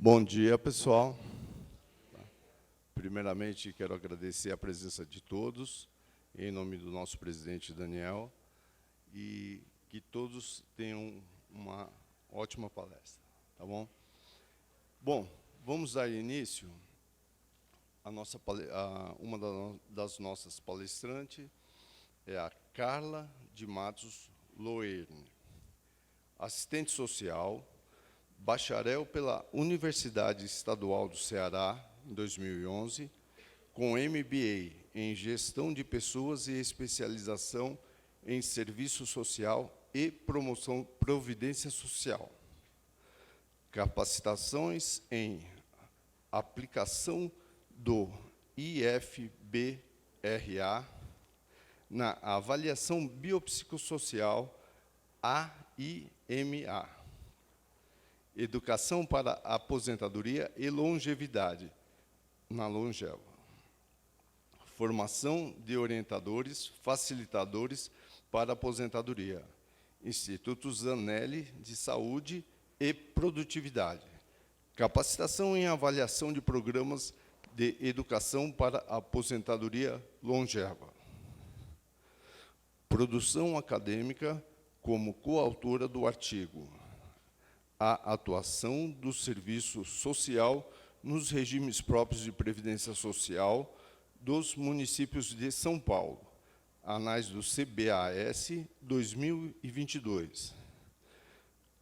Bom dia, pessoal. Primeiramente, quero agradecer a presença de todos, em nome do nosso presidente Daniel, e que todos tenham uma ótima palestra, tá bom? Bom, vamos dar início à uma das nossas palestrantes, é a Carla de Matos Loerne, assistente social, bacharel pela Universidade Estadual do Ceará, em 2011, com MBA em Gestão de Pessoas e especialização em Serviço Social e Providência Social. Capacitações em aplicação do IFBRA na avaliação biopsicossocial AIMA. Educação para aposentadoria e longevidade, na Longeva. Formação de orientadores, facilitadores para aposentadoria. Instituto Zanelli de Saúde e Produtividade. Capacitação em avaliação de programas de educação para aposentadoria longeva. Produção acadêmica como coautora do artigo A atuação do serviço social nos regimes próprios de previdência social dos municípios de São Paulo, anais do CBAS 2022.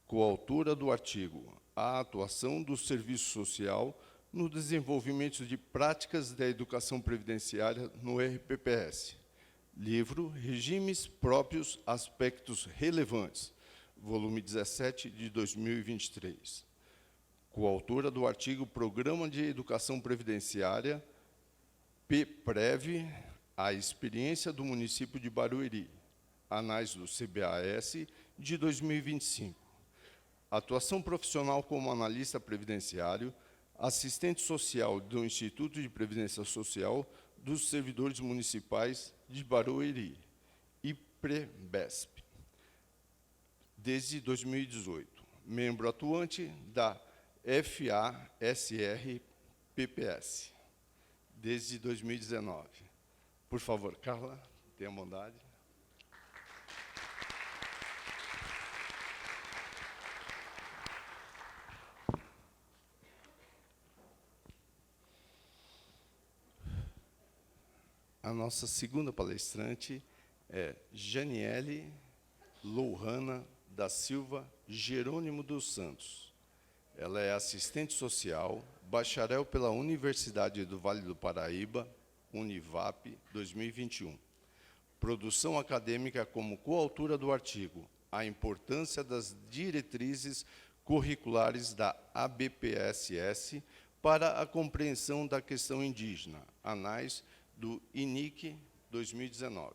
Coautora do artigo A atuação do serviço social no desenvolvimento de práticas da educação previdenciária no RPPS. Livro Regimes Próprios, Aspectos Relevantes, volume 17, de 2023. Coautora do artigo Programa de Educação Previdenciária, PPREV, a experiência do município de Barueri, anais do CBAS, de 2025. Atuação profissional como analista previdenciário, assistente social do Instituto de Previdência Social dos Servidores Municipais de Barueri, IPREBESP, desde 2018. Membro atuante da FASR-PPS, desde 2019. Por favor, Carla, tenha bondade. A nossa segunda palestrante é Janiele Louhana da Silva Jerônimo dos Santos. Ela é assistente social, bacharel pela Universidade do Vale do Paraíba, Univap, 2021. Produção acadêmica como coautora do artigo A importância das diretrizes curriculares da ABPSS para a compreensão da questão indígena, anais do INIC, 2019.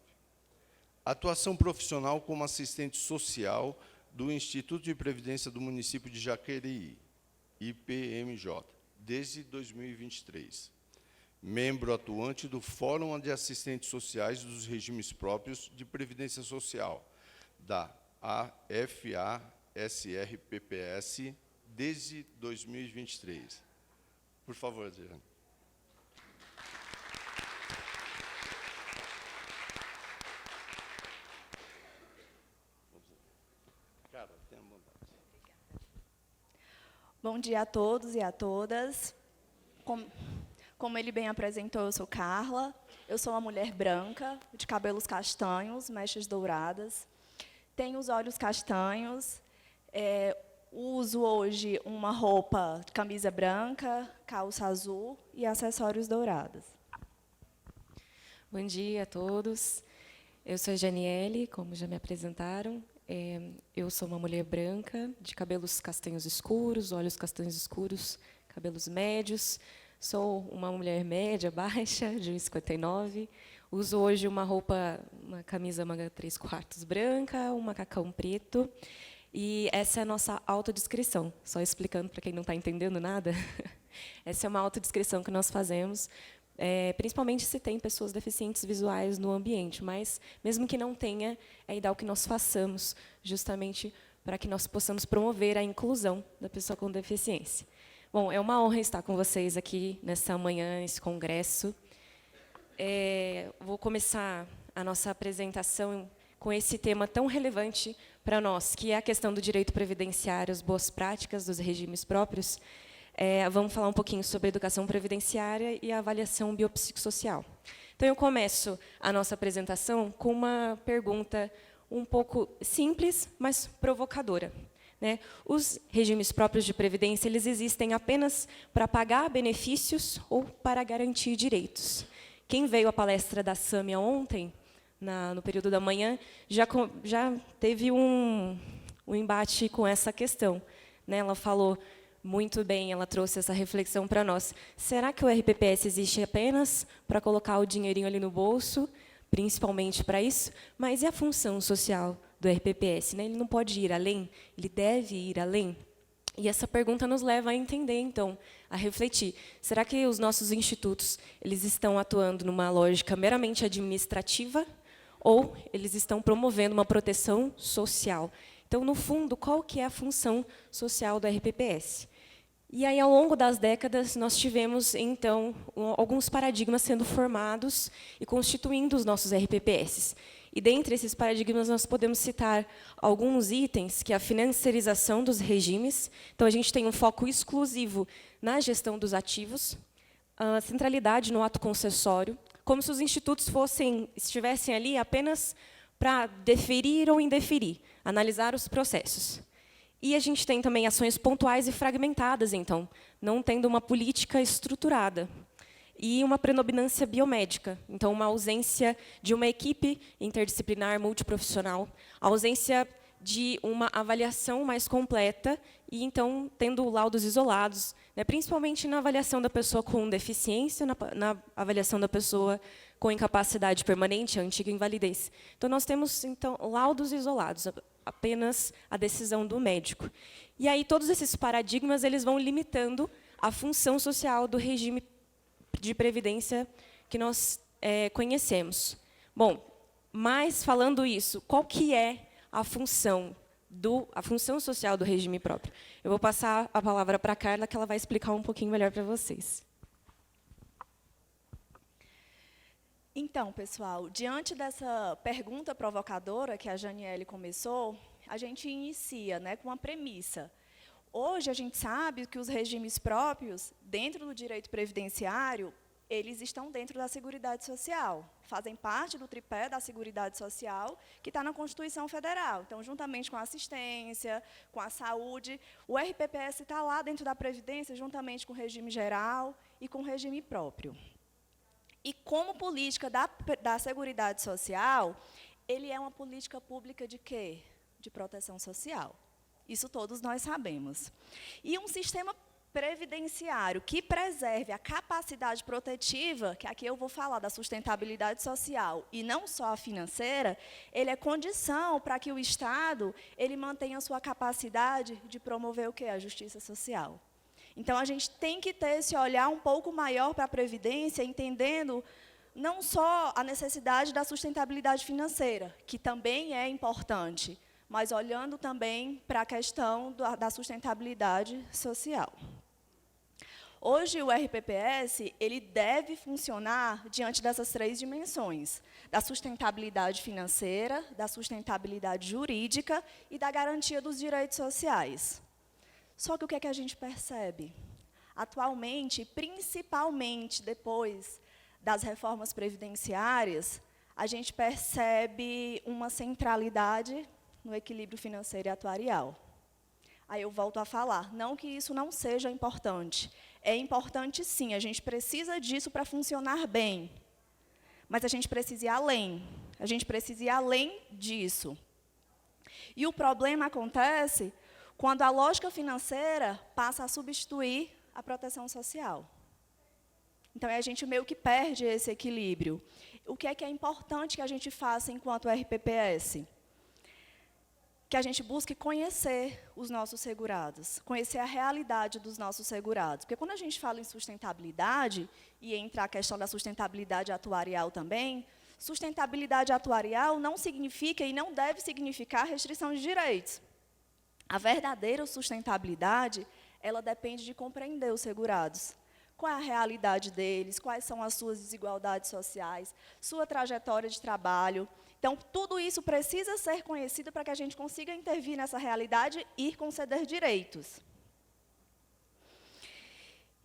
Atuação profissional como assistente social do Instituto de Previdência do município de Jaquereí, IPMJ, desde 2023. Membro atuante do Fórum de Assistentes Sociais dos Regimes Próprios de Previdência Social, da AFASR-PPS, desde 2023. Por favor, Adriano. Bom dia a todos e a todas. Como ele bem apresentou, eu sou Carla. Eu sou uma mulher branca, de cabelos castanhos, mechas douradas. Tenho os olhos castanhos. Uso hoje uma roupa de camisa branca, calça azul e acessórios dourados. Bom dia a todos. Eu sou a Janiele, como já me apresentaram. Eu sou uma mulher branca, de cabelos castanhos escuros, olhos castanhos escuros, cabelos médios. Sou uma mulher média, baixa, de 1,59. Uso hoje uma camisa manga 3/4 branca, um macacão preto. E essa é a nossa autodescrição. Só explicando para quem não está entendendo nada. Essa é uma autodescrição que nós fazemos, principalmente se tem pessoas deficientes visuais no ambiente, mas, mesmo que não tenha, é ideal que nós façamos, justamente para que nós possamos promover a inclusão da pessoa com deficiência. Bom, é uma honra estar com vocês aqui nessa manhã, nesse congresso. Vou começar a nossa apresentação com esse tema tão relevante para nós, que é a questão do direito previdenciário, as boas práticas dos regimes próprios. Vamos falar um pouquinho sobre a educação previdenciária e a avaliação biopsicossocial. Então, eu começo a nossa apresentação com uma pergunta um pouco simples, mas provocadora. Né? Os regimes próprios de previdência eles existem apenas para pagar benefícios ou para garantir direitos. Quem veio à palestra da Sâmia ontem, no período da manhã, já teve um embate com essa questão. Né? Ela falou muito bem, ela trouxe essa reflexão para nós. Será que o RPPS existe apenas para colocar o dinheirinho ali no bolso, principalmente para isso? Mas e a função social do RPPS? Né? Ele não pode ir além? Ele deve ir além? E essa pergunta nos leva a entender, então, a refletir. Será que os nossos institutos eles estão atuando numa lógica meramente administrativa ou eles estão promovendo uma proteção social? Então, no fundo, qual que é a função social do RPPS? E aí, ao longo das décadas, nós tivemos, então, alguns paradigmas sendo formados e constituindo os nossos RPPS. E, dentre esses paradigmas, nós podemos citar alguns itens, que é a financiarização dos regimes. Então, a gente tem um foco exclusivo na gestão dos ativos, a centralidade no ato concessório, como se os institutos estivessem ali apenas para deferir ou indeferir, analisar os processos. E a gente tem também ações pontuais e fragmentadas, então, não tendo uma política estruturada. E uma predominância biomédica, então, uma ausência de uma equipe interdisciplinar multiprofissional, a ausência de uma avaliação mais completa e, então, tendo laudos isolados, né, principalmente na avaliação da pessoa com deficiência, na avaliação da pessoa com incapacidade permanente, a antiga invalidez. Então, nós temos, então, laudos isolados, apenas a decisão do médico. E aí todos esses paradigmas eles vão limitando a função social do regime de previdência que nós conhecemos. Bom, mas falando isso, qual que é a função social do regime próprio? Eu vou passar a palavra para a Carla, que ela vai explicar um pouquinho melhor para vocês. Então, pessoal, diante dessa pergunta provocadora que a Janiele começou, a gente inicia, né, com uma premissa. Hoje, a gente sabe que os regimes próprios, dentro do direito previdenciário, eles estão dentro da Seguridade Social, fazem parte do tripé da Seguridade Social, que está na Constituição Federal. Então, juntamente com a assistência, com a saúde, o RPPS está lá dentro da Previdência, juntamente com o regime geral e com o regime próprio. E, como política da Seguridade Social, ele é uma política pública de quê? De proteção social. Isso todos nós sabemos. E um sistema previdenciário que preserve a capacidade protetiva, que aqui eu vou falar da sustentabilidade social e não só a financeira, ele é condição para que o Estado ele mantenha a sua capacidade de promover o quê? A justiça social. Então, a gente tem que ter esse olhar um pouco maior para a Previdência, entendendo não só a necessidade da sustentabilidade financeira, que também é importante, mas olhando também para a questão da sustentabilidade social. Hoje, o RPPS ele deve funcionar diante dessas três dimensões, da sustentabilidade financeira, da sustentabilidade jurídica e da garantia dos direitos sociais. Só que o que é que a gente percebe? Atualmente, principalmente depois das reformas previdenciárias, a gente percebe uma centralidade no equilíbrio financeiro e atuarial. Aí eu volto a falar, não que isso não seja importante. É importante, sim, a gente precisa disso para funcionar bem. Mas a gente precisa ir além. A gente precisa ir além disso. E o problema acontece quando a lógica financeira passa a substituir a proteção social. Então, a gente meio que perde esse equilíbrio. O que é importante que a gente faça enquanto RPPS? Que a gente busque conhecer os nossos segurados, conhecer a realidade dos nossos segurados. Porque quando a gente fala em sustentabilidade, e entra a questão da sustentabilidade atuarial também, sustentabilidade atuarial não significa e não deve significar restrição de direitos. A verdadeira sustentabilidade ela depende de compreender os segurados. Qual é a realidade deles, quais são as suas desigualdades sociais, sua trajetória de trabalho. Então, tudo isso precisa ser conhecido para que a gente consiga intervir nessa realidade e conceder direitos.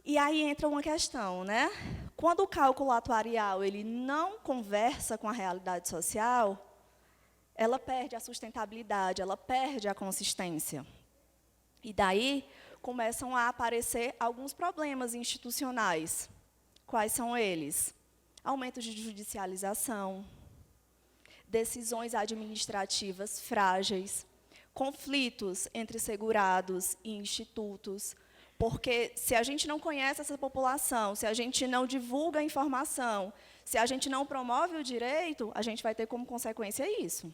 E aí entra uma questão, né? Quando o cálculo atuarial ele não conversa com a realidade social, ela perde a sustentabilidade, ela perde a consistência. E daí começam a aparecer alguns problemas institucionais. Quais são eles? Aumento de judicialização, decisões administrativas frágeis, conflitos entre segurados e institutos, porque se a gente não conhece essa população, se a gente não divulga a informação, se a gente não promove o direito, a gente vai ter como consequência isso.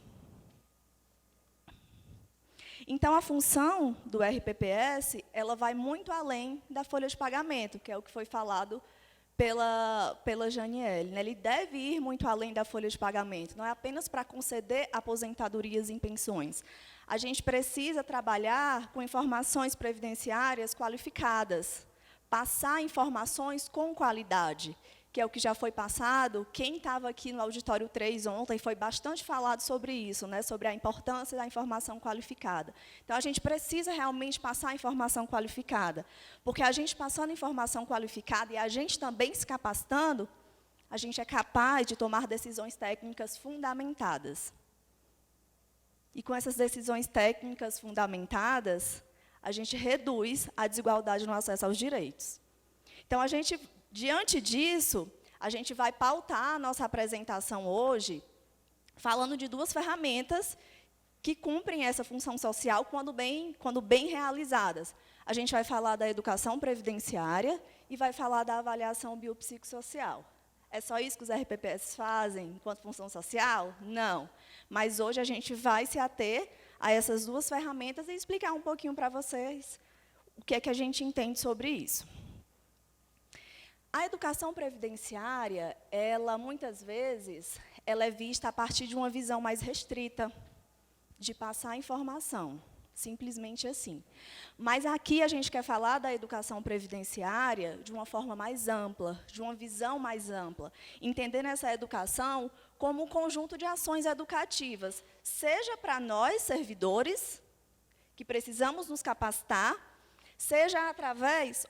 Então, a função do RPPS, ela vai muito além da folha de pagamento, que é o que foi falado pela Janiele, né? Ele deve ir muito além da folha de pagamento, não é apenas para conceder aposentadorias e pensões. A gente precisa trabalhar com informações previdenciárias qualificadas, passar informações com qualidade, que é o que já foi passado. Quem estava aqui no Auditório 3 ontem foi bastante falado sobre isso, né, sobre a importância da informação qualificada. Então, a gente precisa realmente passar a informação qualificada, porque a gente passando informação qualificada e a gente também se capacitando, a gente é capaz de tomar decisões técnicas fundamentadas. E com essas decisões técnicas fundamentadas, a gente reduz a desigualdade no acesso aos direitos. Então, diante disso, a gente vai pautar a nossa apresentação hoje falando de duas ferramentas que cumprem essa função social quando bem realizadas. A gente vai falar da educação previdenciária e vai falar da avaliação biopsicossocial. É só isso que os RPPS fazem enquanto função social? Não. Mas hoje a gente vai se ater a essas duas ferramentas e explicar um pouquinho para vocês o que é que a gente entende sobre isso. A educação previdenciária, ela, muitas vezes, ela é vista a partir de uma visão mais restrita, de passar informação, simplesmente assim. Mas aqui a gente quer falar da educação previdenciária de uma forma mais ampla, de uma visão mais ampla, entendendo essa educação como um conjunto de ações educativas, seja para nós, servidores, que precisamos nos capacitar, seja através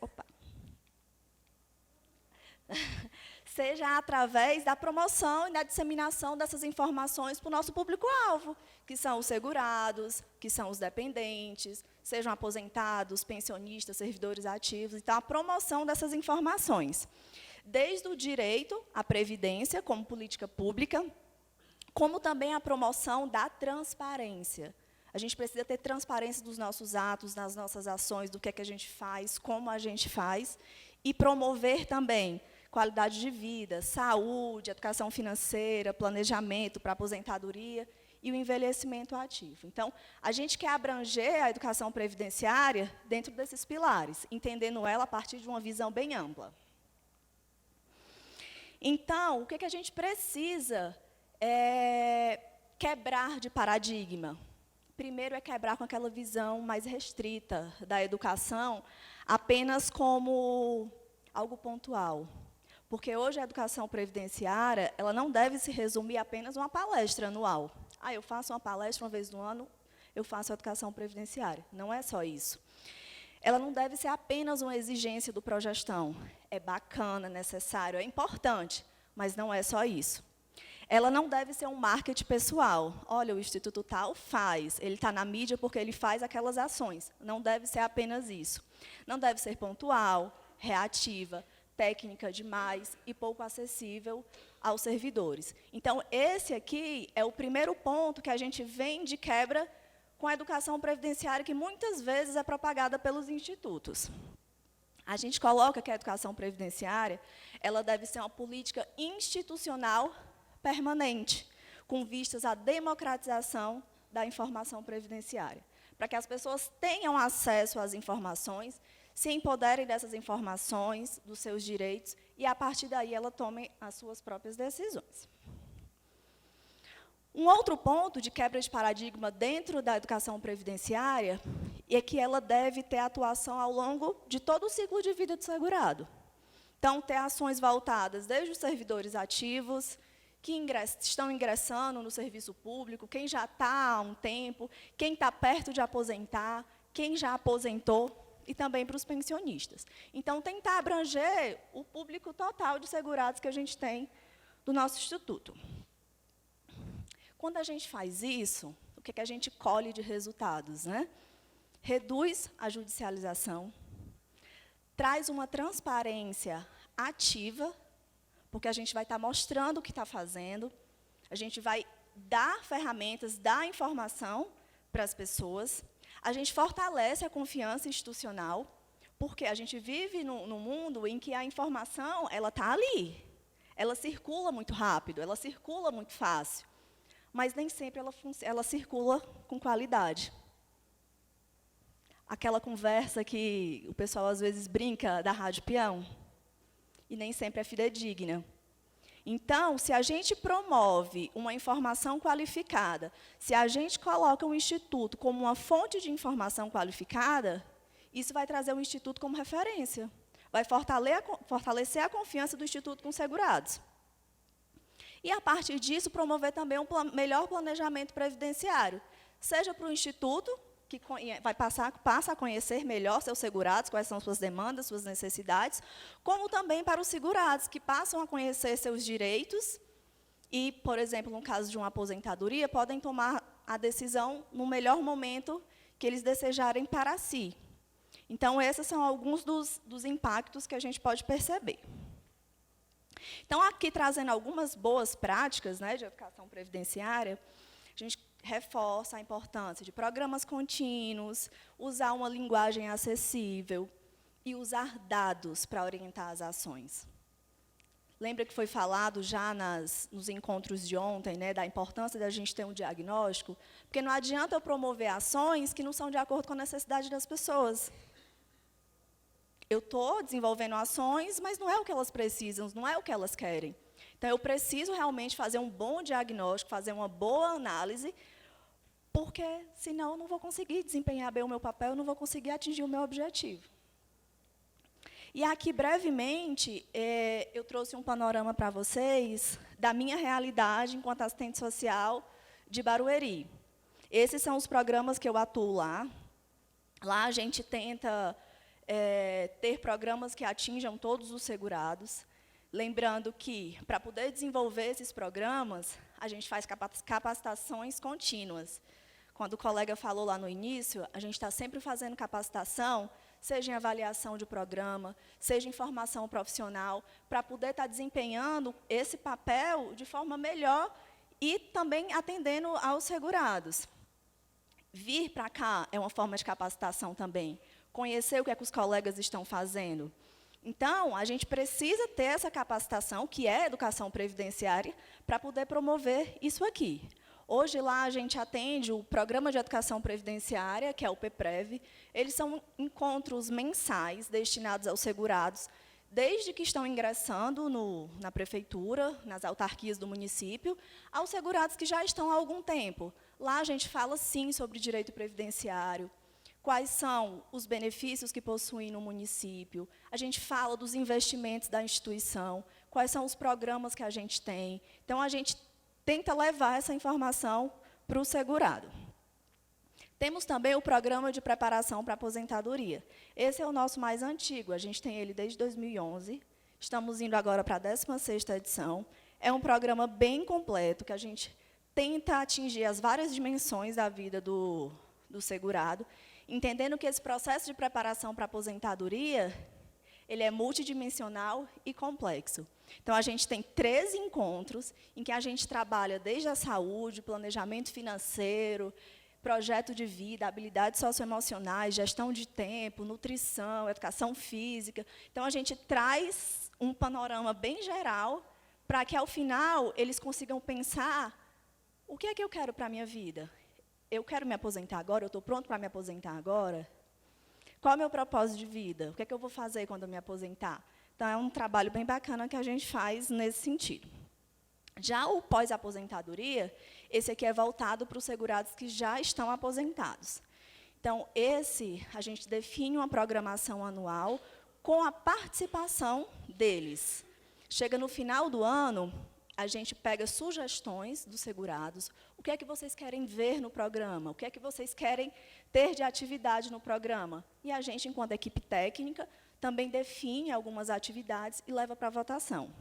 da promoção e da disseminação dessas informações para o nosso público-alvo, que são os segurados, que são os dependentes, sejam aposentados, pensionistas, servidores ativos. Então, a promoção dessas informações, desde o direito à previdência como política pública, como também a promoção da transparência. A gente precisa ter transparência dos nossos atos, das nossas ações, do que é que a gente faz, como a gente faz, e promover também qualidade de vida, saúde, educação financeira, planejamento para aposentadoria e o envelhecimento ativo. Então, a gente quer abranger a educação previdenciária dentro desses pilares, entendendo ela a partir de uma visão bem ampla. Então, o que a gente precisa quebrar de paradigma? Primeiro é quebrar com aquela visão mais restrita da educação, apenas como algo pontual. Porque hoje a educação previdenciária, ela não deve se resumir apenas a uma palestra anual. Eu faço uma palestra uma vez no ano, eu faço a educação previdenciária. Não é só isso. Ela não deve ser apenas uma exigência do progestão. É bacana, necessário, é importante, mas não é só isso. Ela não deve ser um marketing pessoal. Olha, o Instituto tal faz, ele está na mídia porque ele faz aquelas ações. Não deve ser apenas isso. Não deve ser pontual, reativa, técnica demais e pouco acessível aos servidores. Então, esse aqui é o primeiro ponto que a gente vem de quebra com a educação previdenciária, que muitas vezes é propagada pelos institutos. A gente coloca que a educação previdenciária ela deve ser uma política institucional permanente, com vistas à democratização da informação previdenciária, para que as pessoas tenham acesso às informações, se empoderem dessas informações, dos seus direitos, e, a partir daí, ela tome as suas próprias decisões. Um outro ponto de quebra de paradigma dentro da educação previdenciária, e é que ela deve ter atuação ao longo de todo o ciclo de vida do segurado. Então, ter ações voltadas desde os servidores ativos, que estão ingressando no serviço público, quem já está há um tempo, quem está perto de aposentar, quem já aposentou, e também para os pensionistas. Então, tentar abranger o público total de segurados que a gente tem do nosso instituto. Quando a gente faz isso, o que a gente colhe de resultados, né? Reduz a judicialização, traz uma transparência ativa, porque a gente vai estar mostrando o que está fazendo, a gente vai dar ferramentas, dar informação para as pessoas, a gente fortalece a confiança institucional, porque a gente vive num mundo em que a informação está ali, ela circula muito rápido, ela circula muito fácil, mas nem sempre ela circula com qualidade. Aquela conversa que o pessoal às vezes brinca da rádio peão, e nem sempre é fidedigna. Então, se a gente promove uma informação qualificada, se a gente coloca o Instituto como uma fonte de informação qualificada, isso vai trazer o Instituto como referência, vai fortalecer a confiança do Instituto com os segurados. E, a partir disso, promover também um melhor planejamento previdenciário, seja para o Instituto, que passa a conhecer melhor seus segurados, quais são suas demandas, suas necessidades, como também para os segurados, que passam a conhecer seus direitos e, por exemplo, no caso de uma aposentadoria, podem tomar a decisão no melhor momento que eles desejarem para si. Então, esses são alguns dos impactos que a gente pode perceber. Então, aqui trazendo algumas boas práticas, né, de educação previdenciária, a gente reforça a importância de programas contínuos, usar uma linguagem acessível e usar dados para orientar as ações. Lembra que foi falado já nos encontros de ontem, né, da importância da gente ter um diagnóstico? Porque não adianta eu promover ações que não são de acordo com a necessidade das pessoas. Eu estou desenvolvendo ações, mas não é o que elas precisam, não é o que elas querem. Então, eu preciso realmente fazer um bom diagnóstico, fazer uma boa análise, porque, senão, eu não vou conseguir desempenhar bem o meu papel, eu não vou conseguir atingir o meu objetivo. E aqui, brevemente, eu trouxe um panorama para vocês da minha realidade enquanto assistente social de Barueri. Esses são os programas que eu atuo lá. Lá, a gente tenta ter programas que atinjam todos os segurados. Lembrando que, para poder desenvolver esses programas, a gente faz capacitações contínuas. Quando o colega falou lá no início, a gente está sempre fazendo capacitação, seja em avaliação de programa, seja em formação profissional, para poder estar desempenhando esse papel de forma melhor e também atendendo aos segurados. Vir para cá é uma forma de capacitação também, conhecer o que é que os colegas estão fazendo. Então, a gente precisa ter essa capacitação, que é educação previdenciária, para poder promover isso aqui. Hoje, lá, a gente atende o Programa de Educação Previdenciária, que é o PEPREV. Eles são encontros mensais destinados aos segurados, desde que estão ingressando na prefeitura, nas autarquias do município, aos segurados que já estão há algum tempo. Lá, a gente fala, sim, sobre direito previdenciário, quais são os benefícios que possuem no município, a gente fala dos investimentos da instituição, quais são os programas que a gente tem. Então, a gente tenta levar essa informação para o segurado. Temos também o programa de preparação para a aposentadoria. Esse é o nosso mais antigo, a gente tem ele desde 2011, estamos indo agora para a 16ª edição. É um programa bem completo, que a gente tenta atingir as várias dimensões da vida do segurado, entendendo que esse processo de preparação para a aposentadoria, ele é multidimensional e complexo. Então, a gente tem 13 encontros em que a gente trabalha desde a saúde, planejamento financeiro, projeto de vida, habilidades socioemocionais, gestão de tempo, nutrição, educação física. Então, a gente traz um panorama bem geral para que, ao final, eles consigam pensar o que é que eu quero para a minha vida. Eu quero me aposentar agora? Eu estou pronto para me aposentar agora? Qual é o meu propósito de vida? O que é que eu vou fazer quando eu me aposentar? Então, é um trabalho bem bacana que a gente faz nesse sentido. Já o pós-aposentadoria, esse aqui é voltado para os segurados que já estão aposentados. Então, a gente define uma programação anual com a participação deles. Chega no final do ano, a gente pega sugestões dos segurados, o que é que vocês querem ver no programa, o que é que vocês querem ter de atividade no programa. E a gente, enquanto equipe técnica, também define algumas atividades e leva para a votação.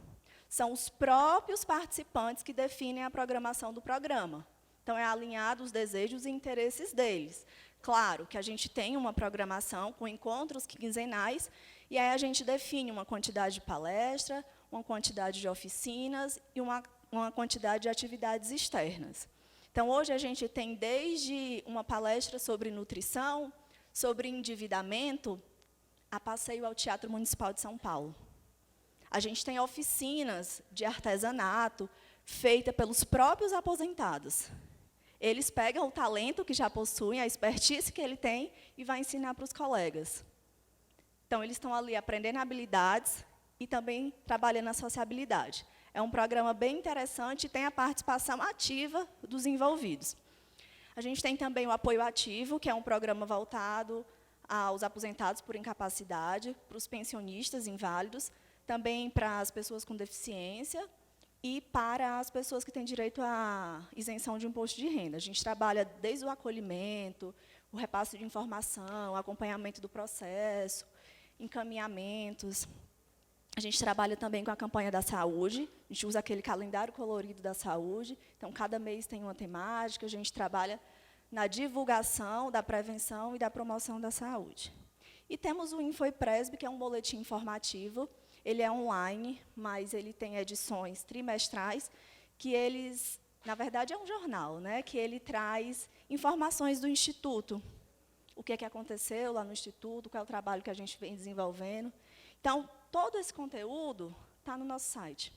São os próprios participantes que definem a programação do programa. Então, é alinhado os desejos e interesses deles. Claro que a gente tem uma programação com encontros quinzenais, e aí a gente define uma quantidade de palestra, uma quantidade de oficinas e uma quantidade de atividades externas. Então, hoje a gente tem desde uma palestra sobre nutrição, sobre endividamento, a passeio ao Teatro Municipal de São Paulo. A gente tem oficinas de artesanato feitas pelos próprios aposentados. Eles pegam o talento que já possuem, a expertise que ele tem, e vai ensinar para os colegas. Então, eles estão ali aprendendo habilidades e também trabalhando a sociabilidade. É um programa bem interessante e tem a participação ativa dos envolvidos. A gente tem também o apoio ativo, que é um programa voltado aos aposentados por incapacidade, para os pensionistas inválidos, também para as pessoas com deficiência, e para as pessoas que têm direito à isenção de imposto de renda. A gente trabalha desde o acolhimento, o repasse de informação, o acompanhamento do processo, encaminhamentos. A gente trabalha também com a campanha da saúde, a gente usa aquele calendário colorido da saúde, então, cada mês tem uma temática, a gente trabalha na divulgação, da prevenção e da promoção da saúde. E temos o InfoIPresb, que é um boletim informativo. Ele é online, mas ele tem edições trimestrais, que eles, na verdade, é um jornal, né, que ele traz informações do Instituto. O que é que aconteceu lá no Instituto, qual é o trabalho que a gente vem desenvolvendo. Então, todo esse conteúdo está no nosso site.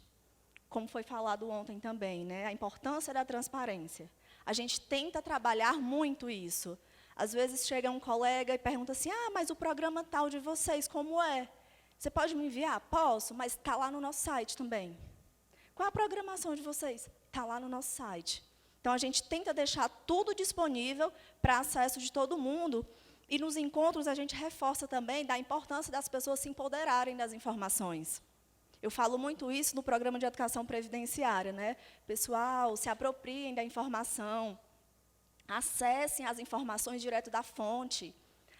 Como foi falado ontem também, né, a importância da transparência. A gente tenta trabalhar muito isso. Às vezes chega um colega e pergunta assim, mas o programa tal de vocês, como é? Você pode me enviar? Posso, mas está lá no nosso site também. Qual é a programação de vocês? Está lá no nosso site. Então, a gente tenta deixar tudo disponível para acesso de todo mundo. E, nos encontros, a gente reforça também da importância das pessoas se empoderarem das informações. Eu falo muito isso no programa de educação previdenciária, né? Pessoal, se apropriem da informação. Acessem as informações direto da fonte.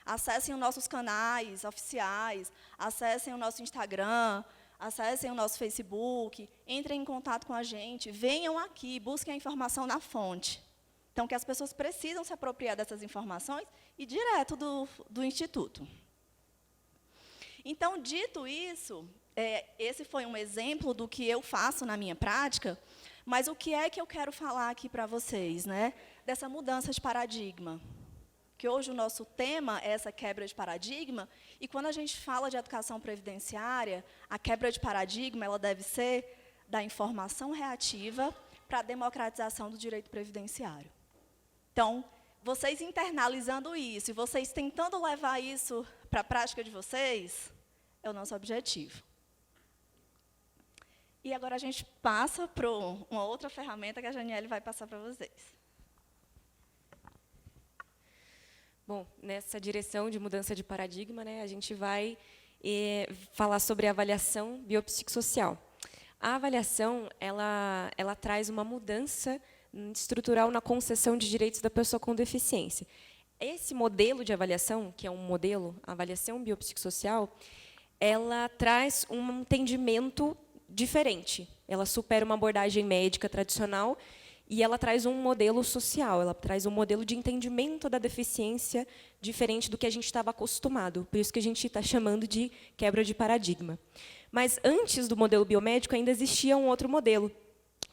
Acessem os nossos canais oficiais, acessem o nosso Instagram, acessem o nosso Facebook, entrem em contato com a gente, venham aqui, busquem a informação na fonte. Então, que as pessoas precisam se apropriar dessas informações e direto do Instituto. Então, dito isso, esse foi um exemplo do que eu faço na minha prática, mas o que é que eu quero falar aqui para vocês, né? Dessa mudança de paradigma. Que hoje o nosso tema é essa quebra de paradigma, e quando a gente fala de educação previdenciária, a quebra de paradigma ela deve ser da informação reativa para a democratização do direito previdenciário. Então, vocês internalizando isso, e vocês tentando levar isso para a prática de vocês, é o nosso objetivo. E agora a gente passa para uma outra ferramenta que a Janiele vai passar para vocês. Bom, nessa direção de mudança de paradigma, né, a gente vai falar sobre a avaliação biopsicossocial. A avaliação ela traz uma mudança estrutural na concessão de direitos da pessoa com deficiência. Esse modelo de avaliação, que é um modelo, a avaliação biopsicossocial, ela traz um entendimento diferente. Ela supera uma abordagem médica tradicional e ela traz um modelo social, ela traz um modelo de entendimento da deficiência diferente do que a gente estava acostumado. Por isso que a gente está chamando de quebra de paradigma. Mas, antes do modelo biomédico, ainda existia um outro modelo,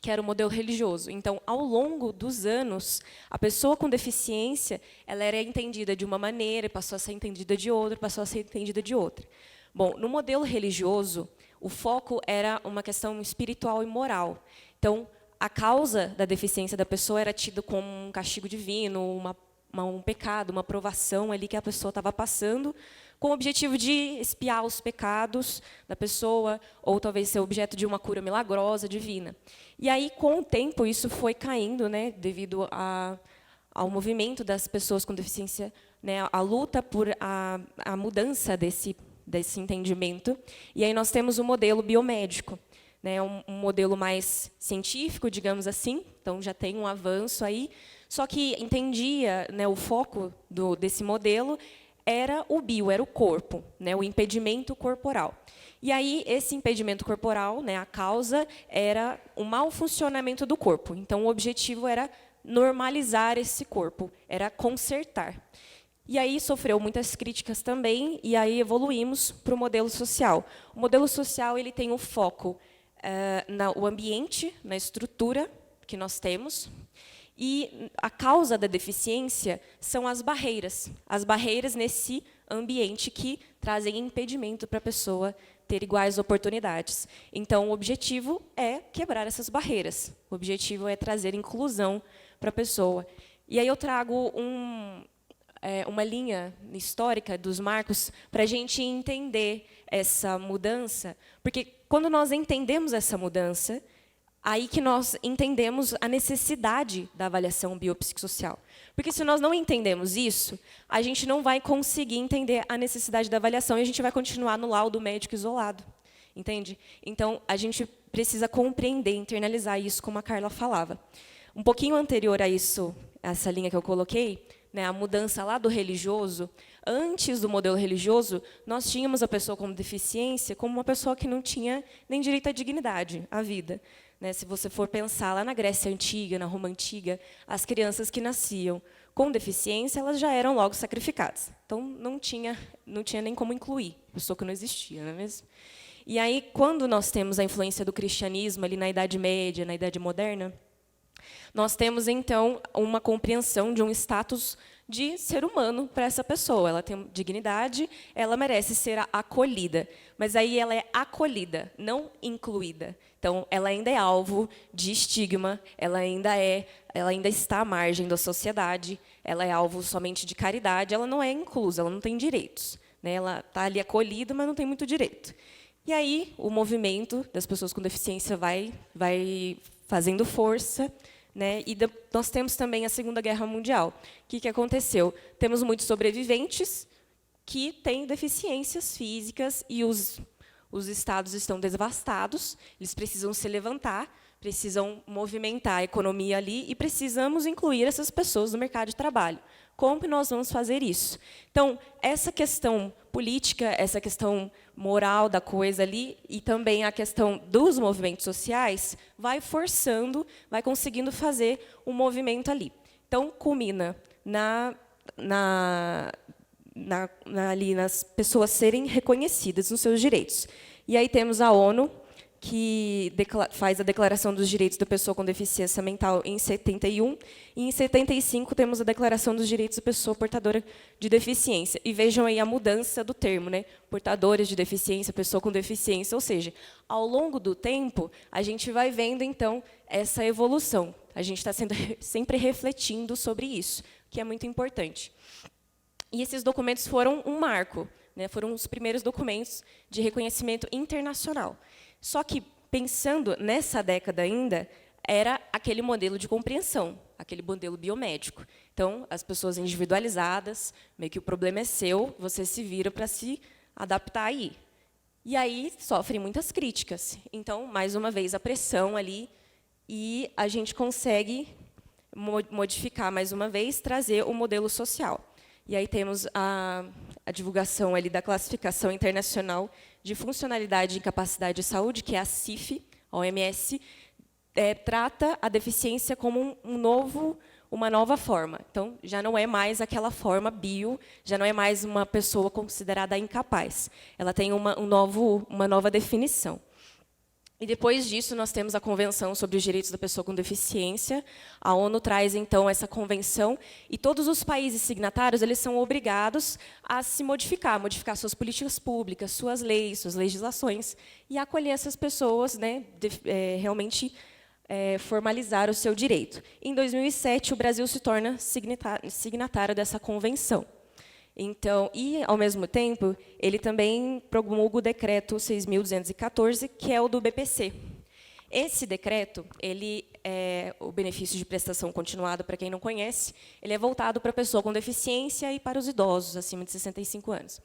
que era o modelo religioso. Então, ao longo dos anos, a pessoa com deficiência ela era entendida de uma maneira, passou a ser entendida de outra, passou a ser entendida de outra. Bom, no modelo religioso, o foco era uma questão espiritual e moral. Então, a causa da deficiência da pessoa era tida como um castigo divino, um pecado, uma provação ali que a pessoa estava passando, com o objetivo de expiar os pecados da pessoa, ou talvez ser objeto de uma cura milagrosa, divina. E aí, com o tempo, isso foi caindo, né, devido ao movimento das pessoas com deficiência né, a luta por a mudança desse entendimento. E aí nós temos o modelo biomédico, né, um modelo mais científico, digamos assim, então já tem um avanço aí, só que entendia, né, o foco desse modelo era o bio, era o corpo, né, o impedimento corporal. E aí, esse impedimento corporal, né, a causa era o mau funcionamento do corpo. Então, o objetivo era normalizar esse corpo, era consertar. E aí sofreu muitas críticas também, e aí evoluímos para o modelo social. O modelo social ele tem um foco no ambiente, na estrutura que nós temos, e a causa da deficiência são as barreiras nesse ambiente que trazem impedimento para a pessoa ter iguais oportunidades. Então, o objetivo é quebrar essas barreiras. O objetivo é trazer inclusão para a pessoa. E aí eu trago uma linha histórica dos marcos para a gente entender essa mudança, porque quando nós entendemos essa mudança, aí que nós entendemos a necessidade da avaliação biopsicossocial. Porque se nós não entendemos isso, a gente não vai conseguir entender a necessidade da avaliação e a gente vai continuar no laudo médico isolado. Entende? Então, a gente precisa compreender, internalizar isso, como a Carla falava. Um pouquinho anterior a isso, essa linha que eu coloquei, né, a mudança lá do religioso, antes do modelo religioso, nós tínhamos a pessoa com deficiência como uma pessoa que não tinha nem direito à dignidade, à vida. Né, se você for pensar lá na Grécia Antiga, na Roma Antiga, as crianças que nasciam com deficiência, elas já eram logo sacrificadas. Então, não tinha nem como incluir, pessoa que não existia, não é mesmo? E aí, quando nós temos a influência do cristianismo ali na Idade Média, na Idade Moderna, nós temos, então, uma compreensão de um status de ser humano para essa pessoa. Ela tem dignidade, ela merece ser acolhida. Mas aí ela é acolhida, não incluída. Então, ela ainda é alvo de estigma, ela ainda está à margem da sociedade, ela é alvo somente de caridade, ela não é inclusa, ela não tem direitos. Né? Ela está ali acolhida, mas não tem muito direito. E aí, o movimento das pessoas com deficiência vai fazendo força, né? E nós temos também a Segunda Guerra Mundial. O que aconteceu? Temos muitos sobreviventes que têm deficiências físicas e os estados estão devastados, eles precisam se levantar, precisam movimentar a economia ali e precisamos incluir essas pessoas no mercado de trabalho. Como que nós vamos fazer isso? Então, essa questão política, essa questão moral da coisa ali, e também a questão dos movimentos sociais, vai forçando, vai conseguindo fazer um movimento ali. Então, culmina ali nas pessoas serem reconhecidas nos seus direitos. E aí temos a ONU, que faz a Declaração dos Direitos da Pessoa com Deficiência Mental em 71, e em 75 temos a Declaração dos Direitos da Pessoa Portadora de Deficiência. E vejam aí a mudança do termo, né? Portadores de deficiência, pessoa com deficiência, ou seja, ao longo do tempo, a gente vai vendo, então, essa evolução. A gente está sempre refletindo sobre isso, que é muito importante. E esses documentos foram um marco, né? Foram os primeiros documentos de reconhecimento internacional. Só que, pensando nessa década ainda, era aquele modelo de compreensão, aquele modelo biomédico. Então, as pessoas individualizadas, meio que o problema é seu, você se vira para se adaptar aí. E aí sofrem muitas críticas. Então, mais uma vez, a pressão ali, e a gente consegue modificar, mais uma vez, trazer o modelo social. E aí temos a divulgação ali da Classificação Internacional de Funcionalidade e Incapacidade de Saúde, que é a CIF, a OMS, trata a deficiência como uma nova forma. Então, já não é mais aquela forma bio, já não é mais uma pessoa considerada incapaz. Ela tem uma nova definição. E depois disso, nós temos a Convenção sobre os Direitos da Pessoa com Deficiência. A ONU traz, então, essa convenção, e todos os países signatários eles são obrigados a se modificar suas políticas públicas, suas leis, suas legislações, e acolher essas pessoas, né, realmente formalizar o seu direito. Em 2007, o Brasil se torna signatário dessa convenção. Então, e, ao mesmo tempo, ele também promulga o decreto 6.214, que é o do BPC. Esse decreto, ele é o benefício de prestação continuada, para quem não conhece, ele é voltado para a pessoa com deficiência e para os idosos acima de 65 anos.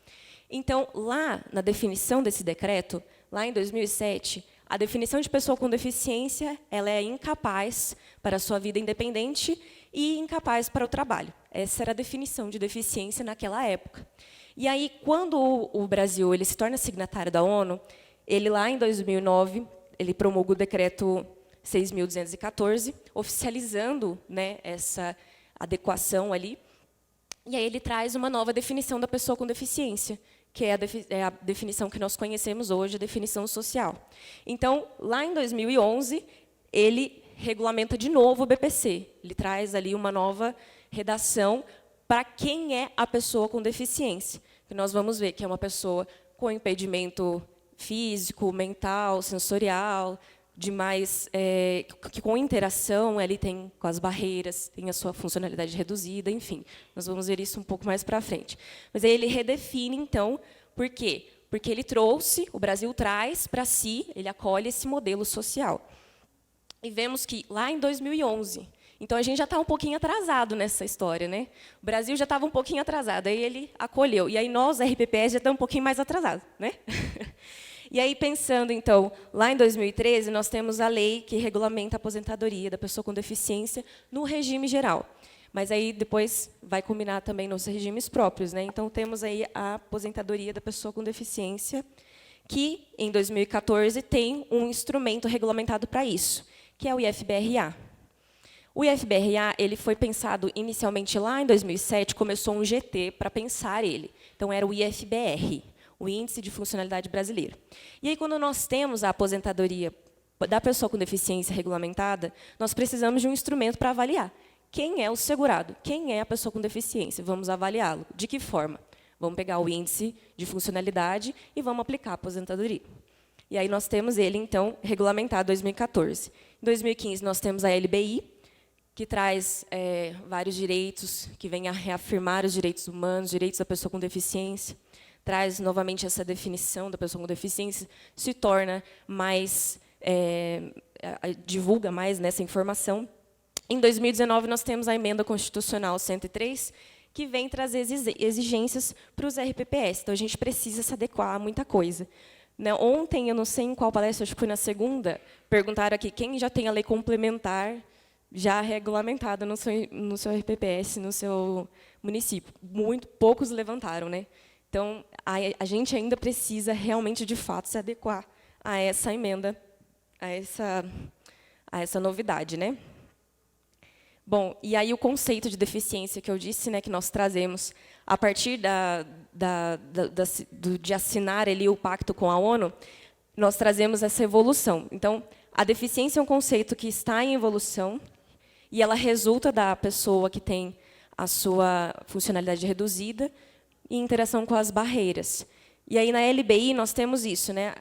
Então, lá na definição desse decreto, lá em 2007, a definição de pessoa com deficiência, ela é incapaz para a sua vida independente e incapaz para o trabalho. Essa era a definição de deficiência naquela época. E aí, quando o Brasil ele se torna signatário da ONU, ele lá em 2009, ele promulga o decreto 6.214, oficializando, né, essa adequação ali. E aí ele traz uma nova definição da pessoa com deficiência, que é a definição que nós conhecemos hoje, a definição social. Então, lá em 2011, ele regulamenta de novo o BPC. Ele traz ali uma nova redação para quem é a pessoa com deficiência. Que nós vamos ver que é uma pessoa com impedimento físico, mental, sensorial, demais, que com interação ele tem com as barreiras, tem a sua funcionalidade reduzida, enfim. Nós vamos ver isso um pouco mais para frente. Mas aí ele redefine, então, por quê? Porque ele trouxe, o Brasil traz para si, ele acolhe esse modelo social. E vemos que, lá em 2011, então a gente já está um pouquinho atrasado nessa história, né? O Brasil já estava um pouquinho atrasado, aí ele acolheu. E aí nós, RPPS, já estamos um pouquinho mais atrasados, né? E aí, pensando, então, lá em 2013, nós temos a lei que regulamenta a aposentadoria da pessoa com deficiência no regime geral. Mas aí depois vai combinar também nos regimes próprios, né? Então, temos aí a aposentadoria da pessoa com deficiência, que, em 2014, tem um instrumento regulamentado para isso, que é o IFBRA. O IFBRA ele foi pensado inicialmente lá em 2007, começou um GT para pensar ele. Então, era o IFBR, o Índice de Funcionalidade Brasileiro. E aí, quando nós temos a aposentadoria da pessoa com deficiência regulamentada, nós precisamos de um instrumento para avaliar. Quem é o segurado? Quem é a pessoa com deficiência? Vamos avaliá-lo. De que forma? Vamos pegar o Índice de Funcionalidade e vamos aplicar a aposentadoria. E aí nós temos ele, então, regulamentado em 2014. Em 2015, nós temos a LBI, que traz vários direitos, que vem a reafirmar os direitos humanos, direitos da pessoa com deficiência, traz novamente essa definição da pessoa com deficiência, se torna mais, divulga mais nessa informação. Em 2019, nós temos a Emenda Constitucional 103, que vem trazer exigências para os RPPS. Então, a gente precisa se adequar a muita coisa. Né, ontem, eu não sei em qual palestra, acho que foi na segunda, perguntaram aqui quem já tem a lei complementar já regulamentada no seu RPPS, no seu município. Muito poucos levantaram, né? Então, a gente ainda precisa realmente, de fato, se adequar a essa emenda, a essa novidade, né? Bom, e aí o conceito de deficiência que eu disse, né, que nós trazemos a partir de assinar ali o pacto com a ONU, nós trazemos essa evolução. Então, a deficiência é um conceito que está em evolução e ela resulta da pessoa que tem a sua funcionalidade reduzida e interação com as barreiras. E aí, na LBI, nós temos isso, né?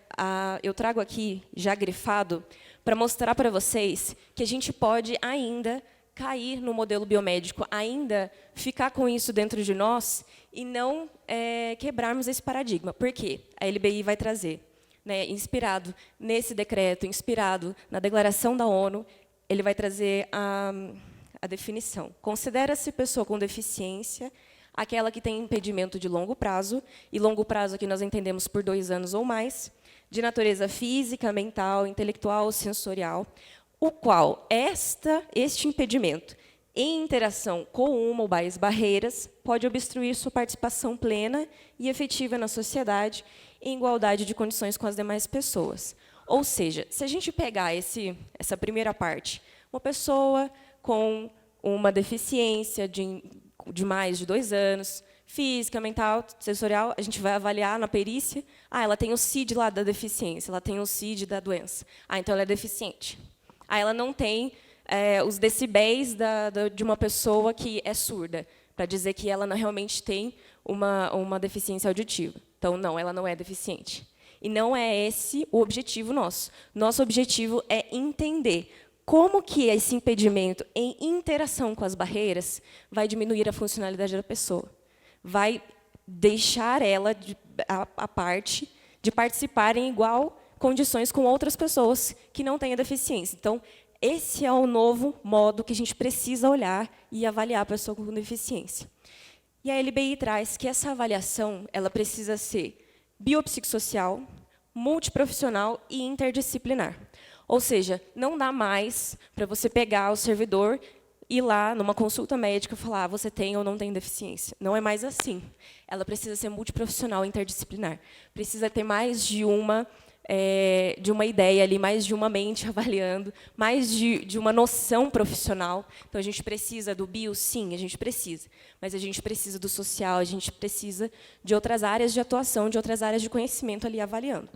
Eu trago aqui, já grifado, para mostrar para vocês que a gente pode ainda cair no modelo biomédico, ainda ficar com isso dentro de nós e não quebrarmos esse paradigma. Por quê? A LBI vai trazer, né, inspirado nesse decreto, inspirado na Declaração da ONU, ele vai trazer a definição. Considera-se pessoa com deficiência aquela que tem impedimento de longo prazo, e longo prazo aqui nós entendemos por 2 anos ou mais, de natureza física, mental, intelectual ou sensorial, o qual este impedimento, em interação com uma ou mais barreiras, pode obstruir sua participação plena e efetiva na sociedade, em igualdade de condições com as demais pessoas. Ou seja, se a gente pegar essa primeira parte, uma pessoa com uma deficiência de mais de 2 anos, física, mental, sensorial, a gente vai avaliar na perícia, ela tem o CID lá da deficiência, ela tem o CID da doença. Então ela é deficiente. Ela não tem os decibéis de uma pessoa que é surda, para dizer que ela não realmente tem uma deficiência auditiva. Então, não, ela não é deficiente. E não é esse o objetivo nosso. Nosso objetivo é entender como que esse impedimento em interação com as barreiras vai diminuir a funcionalidade da pessoa. Vai deixar ela a parte de participar em igual condições com outras pessoas que não têm a deficiência. Então, esse é o novo modo que a gente precisa olhar e avaliar a pessoa com deficiência. E a LBI traz que essa avaliação ela precisa ser biopsicossocial, multiprofissional e interdisciplinar. Ou seja, não dá mais para você pegar o servidor e ir lá numa consulta médica e falar você tem ou não tem deficiência. Não é mais assim. Ela precisa ser multiprofissional e interdisciplinar. Precisa ter mais de uma ideia ali, mais de uma mente avaliando, mais de uma noção profissional. Então, a gente precisa do bio? Sim, a gente precisa. Mas a gente precisa do social, a gente precisa de outras áreas de atuação, de outras áreas de conhecimento ali avaliando.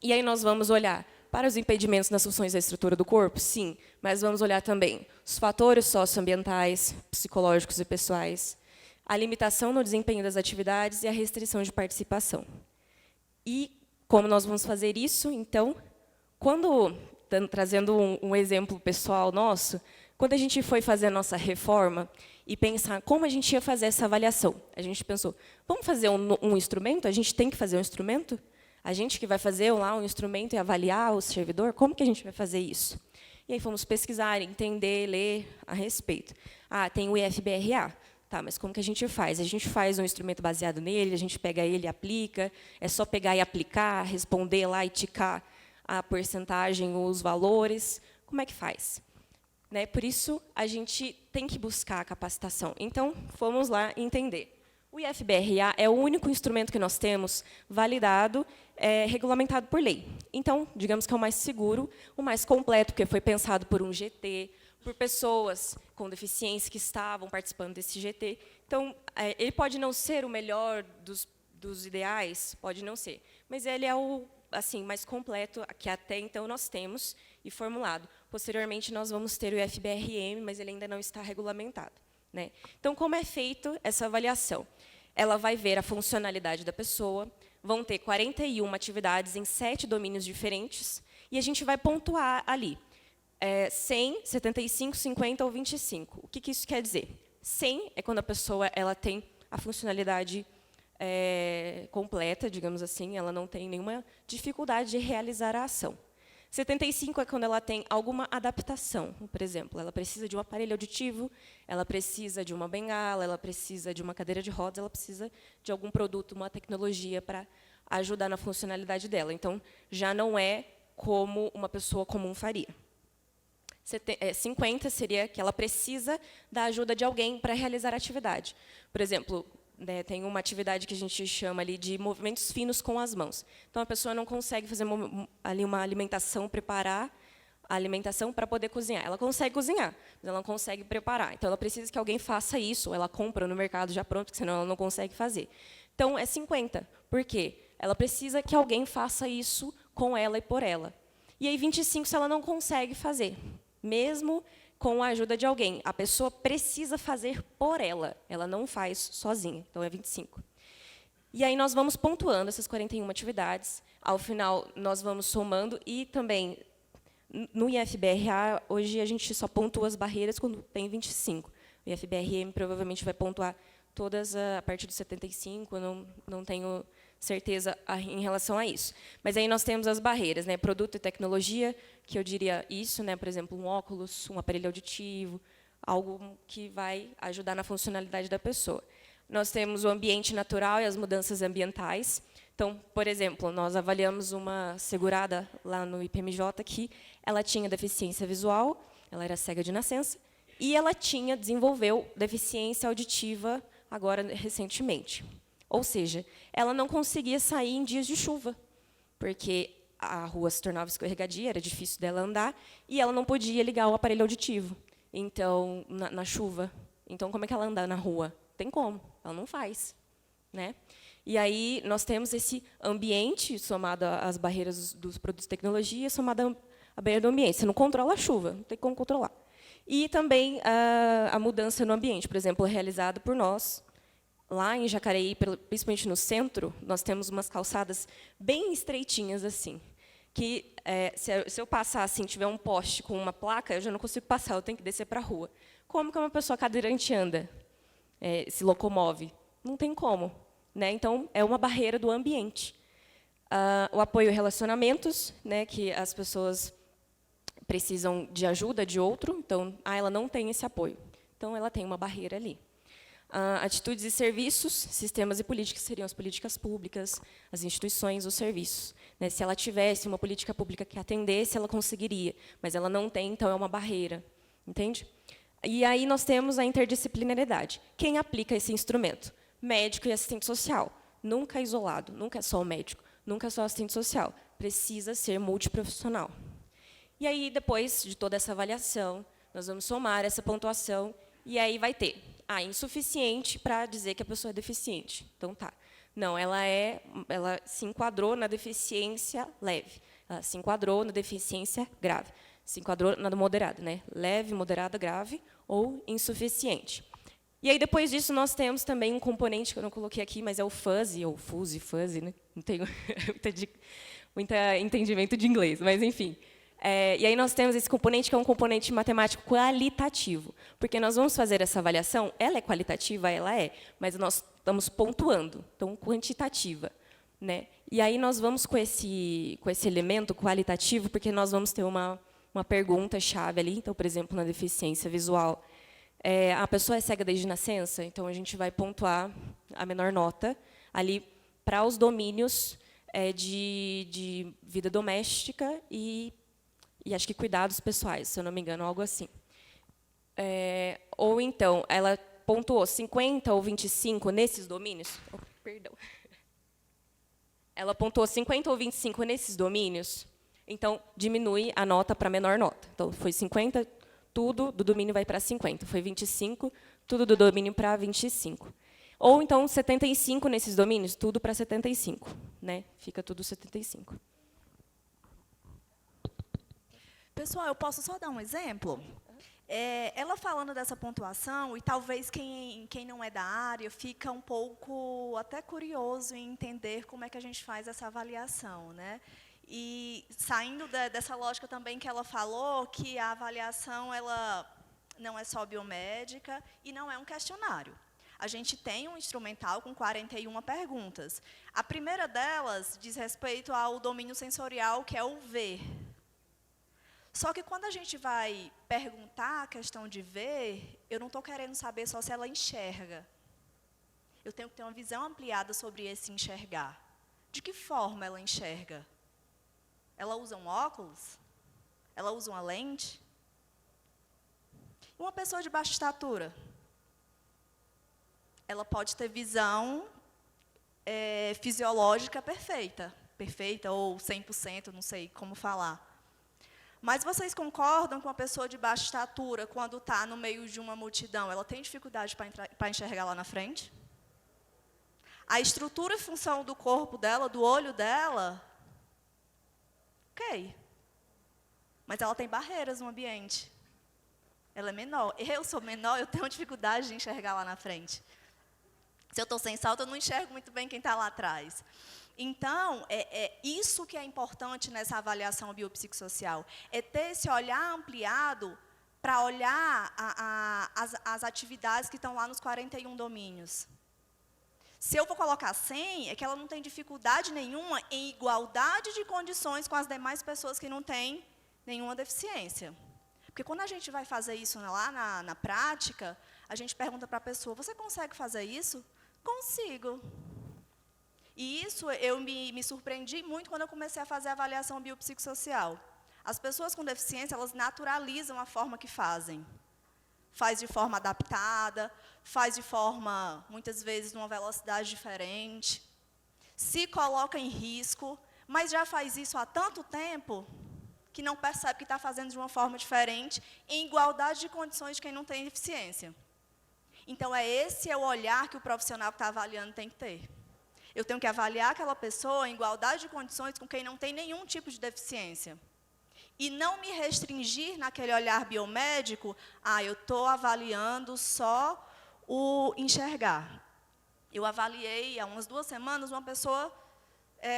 E aí nós vamos olhar para os impedimentos nas funções da estrutura do corpo? Sim, mas vamos olhar também os fatores socioambientais, psicológicos e pessoais, a limitação no desempenho das atividades e a restrição de participação. E como nós vamos fazer isso? Então, trazendo um exemplo pessoal nosso, quando a gente foi fazer a nossa reforma e pensar como a gente ia fazer essa avaliação, a gente pensou, vamos fazer um instrumento? A gente tem que fazer um instrumento? A gente que vai fazer lá um instrumento e avaliar o servidor, como que a gente vai fazer isso? E aí fomos pesquisar, entender, ler a respeito. Ah, tem o IFBRA. Tá, mas como que a gente faz? A gente faz um instrumento baseado nele, a gente pega ele e aplica, é só pegar e aplicar, responder lá e ticar a porcentagem, os valores. Como é que faz? Né? Por isso, a gente tem que buscar a capacitação. Então, fomos lá entender. O IFBRA é o único instrumento que nós temos validado, regulamentado por lei. Então, digamos que é o mais seguro, o mais completo, porque foi pensado por um GT, por pessoas com deficiência que estavam participando desse GT. Então, ele pode não ser o melhor dos ideais, pode não ser, mas ele é o mais completo que até então nós temos e formulado. Posteriormente, nós vamos ter o IFBRM, mas ele ainda não está regulamentado. Né? Então, como é feita essa avaliação? Ela vai ver a funcionalidade da pessoa, vão ter 41 atividades em 7 domínios diferentes, e a gente vai pontuar ali 100, 75, 50 ou 25. O que isso quer dizer? 100 é quando a pessoa ela tem a funcionalidade completa, digamos assim, ela não tem nenhuma dificuldade de realizar a ação. 75 é quando ela tem alguma adaptação, por exemplo, ela precisa de um aparelho auditivo, ela precisa de uma bengala, ela precisa de uma cadeira de rodas, ela precisa de algum produto, uma tecnologia para ajudar na funcionalidade dela. Então, já não é como uma pessoa comum faria. 50 seria que ela precisa da ajuda de alguém para realizar a atividade. Por exemplo, tem uma atividade que a gente chama ali de movimentos finos com as mãos. Então, a pessoa não consegue fazer ali uma alimentação, preparar a alimentação para poder cozinhar. Ela consegue cozinhar, mas ela não consegue preparar. Então, ela precisa que alguém faça isso, ou ela compra no mercado já pronto, porque senão ela não consegue fazer. Então, é 50. Por quê? Ela precisa que alguém faça isso com ela e por ela. E aí, 25, se ela não consegue fazer, mesmo com a ajuda de alguém. A pessoa precisa fazer por ela, ela não faz sozinha, então é 25. E aí nós vamos pontuando essas 41 atividades, ao final nós vamos somando, e também, no IFBRA, hoje a gente só pontua as barreiras quando tem 25. O IFBRM provavelmente vai pontuar todas a partir dos 75, eu não tenho certeza em relação a isso. Mas aí nós temos as barreiras, né? Produto e tecnologia, que eu diria isso, né? Por exemplo, um óculos, um aparelho auditivo, algo que vai ajudar na funcionalidade da pessoa. Nós temos o ambiente natural e as mudanças ambientais. Então, por exemplo, nós avaliamos uma segurada lá no IPMJ que ela tinha deficiência visual, ela era cega de nascença, e ela desenvolveu deficiência auditiva agora recentemente. Ou seja, ela não conseguia sair em dias de chuva, porque a rua se tornava escorregadia, era difícil dela andar, e ela não podia ligar o aparelho auditivo. Então, na chuva. Então, como é que ela anda na rua? Tem como, ela não faz. Né? E aí nós temos esse ambiente, somado às barreiras dos produtos de tecnologia, somado à barreira do ambiente. Você não controla a chuva, não tem como controlar. E também a mudança no ambiente, por exemplo, realizada por nós, lá em Jacareí, principalmente no centro, nós temos umas calçadas bem estreitinhas, assim, que se eu passar assim, tiver um poste com uma placa, eu já não consigo passar, eu tenho que descer para a rua. Como que uma pessoa cadeirante anda, se locomove? Não tem como. Né? Então, é uma barreira do ambiente. O apoio a relacionamentos, né, que as pessoas precisam de ajuda de outro, então, ela não tem esse apoio. Então, ela tem uma barreira ali. Atitudes e serviços, sistemas e políticas seriam as políticas públicas, as instituições, os serviços. Né? Se ela tivesse uma política pública que atendesse, ela conseguiria, mas ela não tem, então é uma barreira. Entende? E aí nós temos a interdisciplinariedade. Quem aplica esse instrumento? Médico e assistente social. Nunca isolado, nunca é só o médico, nunca é só o assistente social. Precisa ser multiprofissional. E aí, depois de toda essa avaliação, nós vamos somar essa pontuação, e aí vai ter insuficiente para dizer que a pessoa é deficiente. Então, tá. Não, ela se enquadrou na deficiência leve, ela se enquadrou na deficiência grave, se enquadrou na moderada, né? Leve, moderada, grave ou insuficiente. E aí, depois disso, nós temos também um componente que eu não coloquei aqui, mas é o fuzzy, ou fuzzy, né? Não tenho muito entendimento de inglês, mas, enfim. E aí nós temos esse componente, que é um componente matemático qualitativo, porque nós vamos fazer essa avaliação, ela é qualitativa, ela é, mas nós estamos pontuando, então, quantitativa. Né? E aí nós vamos com esse elemento qualitativo, porque nós vamos ter uma pergunta-chave ali. Então, por exemplo, na deficiência visual, a pessoa é cega desde nascença, então a gente vai pontuar a menor nota ali para os domínios de vida doméstica e acho que cuidados pessoais, se eu não me engano, algo assim. Ou então, ela pontuou 50 ou 25 nesses domínios. Perdão. Ela pontuou 50 ou 25 nesses domínios, então diminui a nota para a menor nota. Então, foi 50, tudo do domínio vai para 50. Foi 25, tudo do domínio para 25. Ou, então, 75 nesses domínios, tudo para 75. Né? Fica tudo 75. Pessoal, eu posso só dar um exemplo? Ela falando dessa pontuação, e talvez quem não é da área fica um pouco até curioso em entender como é que a gente faz essa avaliação. Né? E saindo dessa lógica também que ela falou, que a avaliação ela não é só biomédica e não é um questionário. A gente tem um instrumental com 41 perguntas. A primeira delas diz respeito ao domínio sensorial, que é o ver. Só que, quando a gente vai perguntar a questão de ver, eu não estou querendo saber só se ela enxerga. Eu tenho que ter uma visão ampliada sobre esse enxergar. De que forma ela enxerga? Ela usa um óculos? Ela usa uma lente? Uma pessoa de baixa estatura? Ela pode ter visão fisiológica perfeita. Perfeita ou 100%, não sei como falar. Mas vocês concordam com uma pessoa de baixa estatura, quando está no meio de uma multidão, ela tem dificuldade para enxergar lá na frente? A estrutura e função do corpo dela, do olho dela, ok. Mas ela tem barreiras no ambiente. Ela é menor. Eu sou menor, eu tenho dificuldade de enxergar lá na frente. Se eu estou sem salto, eu não enxergo muito bem quem está lá atrás. Então, isso que é importante nessa avaliação biopsicossocial, é ter esse olhar ampliado para olhar as atividades que estão lá nos 41 domínios. Se eu vou colocar 100, é que ela não tem dificuldade nenhuma em igualdade de condições com as demais pessoas que não têm nenhuma deficiência. Porque quando a gente vai fazer isso lá na prática, a gente pergunta para a pessoa, você consegue fazer isso? Consigo. E isso eu me surpreendi muito quando eu comecei a fazer a avaliação biopsicossocial. As pessoas com deficiência, elas naturalizam a forma que fazem. Faz de forma adaptada, faz de forma, muitas vezes, numa velocidade diferente. Se coloca em risco, mas já faz isso há tanto tempo que não percebe que está fazendo de uma forma diferente, em igualdade de condições de quem não tem deficiência. Então, esse é o olhar que o profissional que está avaliando tem que ter. Eu tenho que avaliar aquela pessoa em igualdade de condições com quem não tem nenhum tipo de deficiência. E não me restringir naquele olhar biomédico, eu estou avaliando só o enxergar. Eu avaliei, há umas 2 semanas, uma pessoa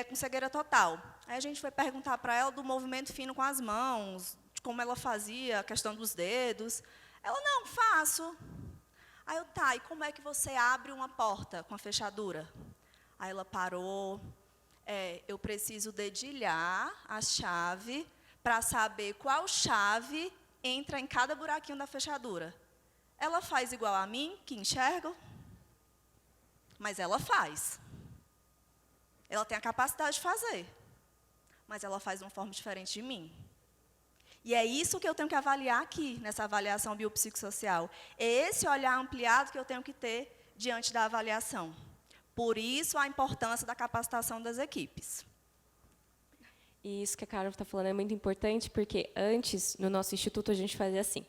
com cegueira total. Aí a gente foi perguntar para ela do movimento fino com as mãos, de como ela fazia, a questão dos dedos. Ela, não, faço. Aí eu, e como é que você abre uma porta com a fechadura? Aí ela parou, Eu preciso dedilhar a chave para saber qual chave entra em cada buraquinho da fechadura. Ela faz igual a mim, que enxergo? Mas ela faz. Ela tem a capacidade de fazer. Mas ela faz de uma forma diferente de mim. E é isso que eu tenho que avaliar aqui, nessa avaliação biopsicossocial. É esse olhar ampliado que eu tenho que ter diante da avaliação. Por isso, a importância da capacitação das equipes. E isso que a Carol está falando é muito importante, porque antes, no nosso instituto, a gente fazia assim.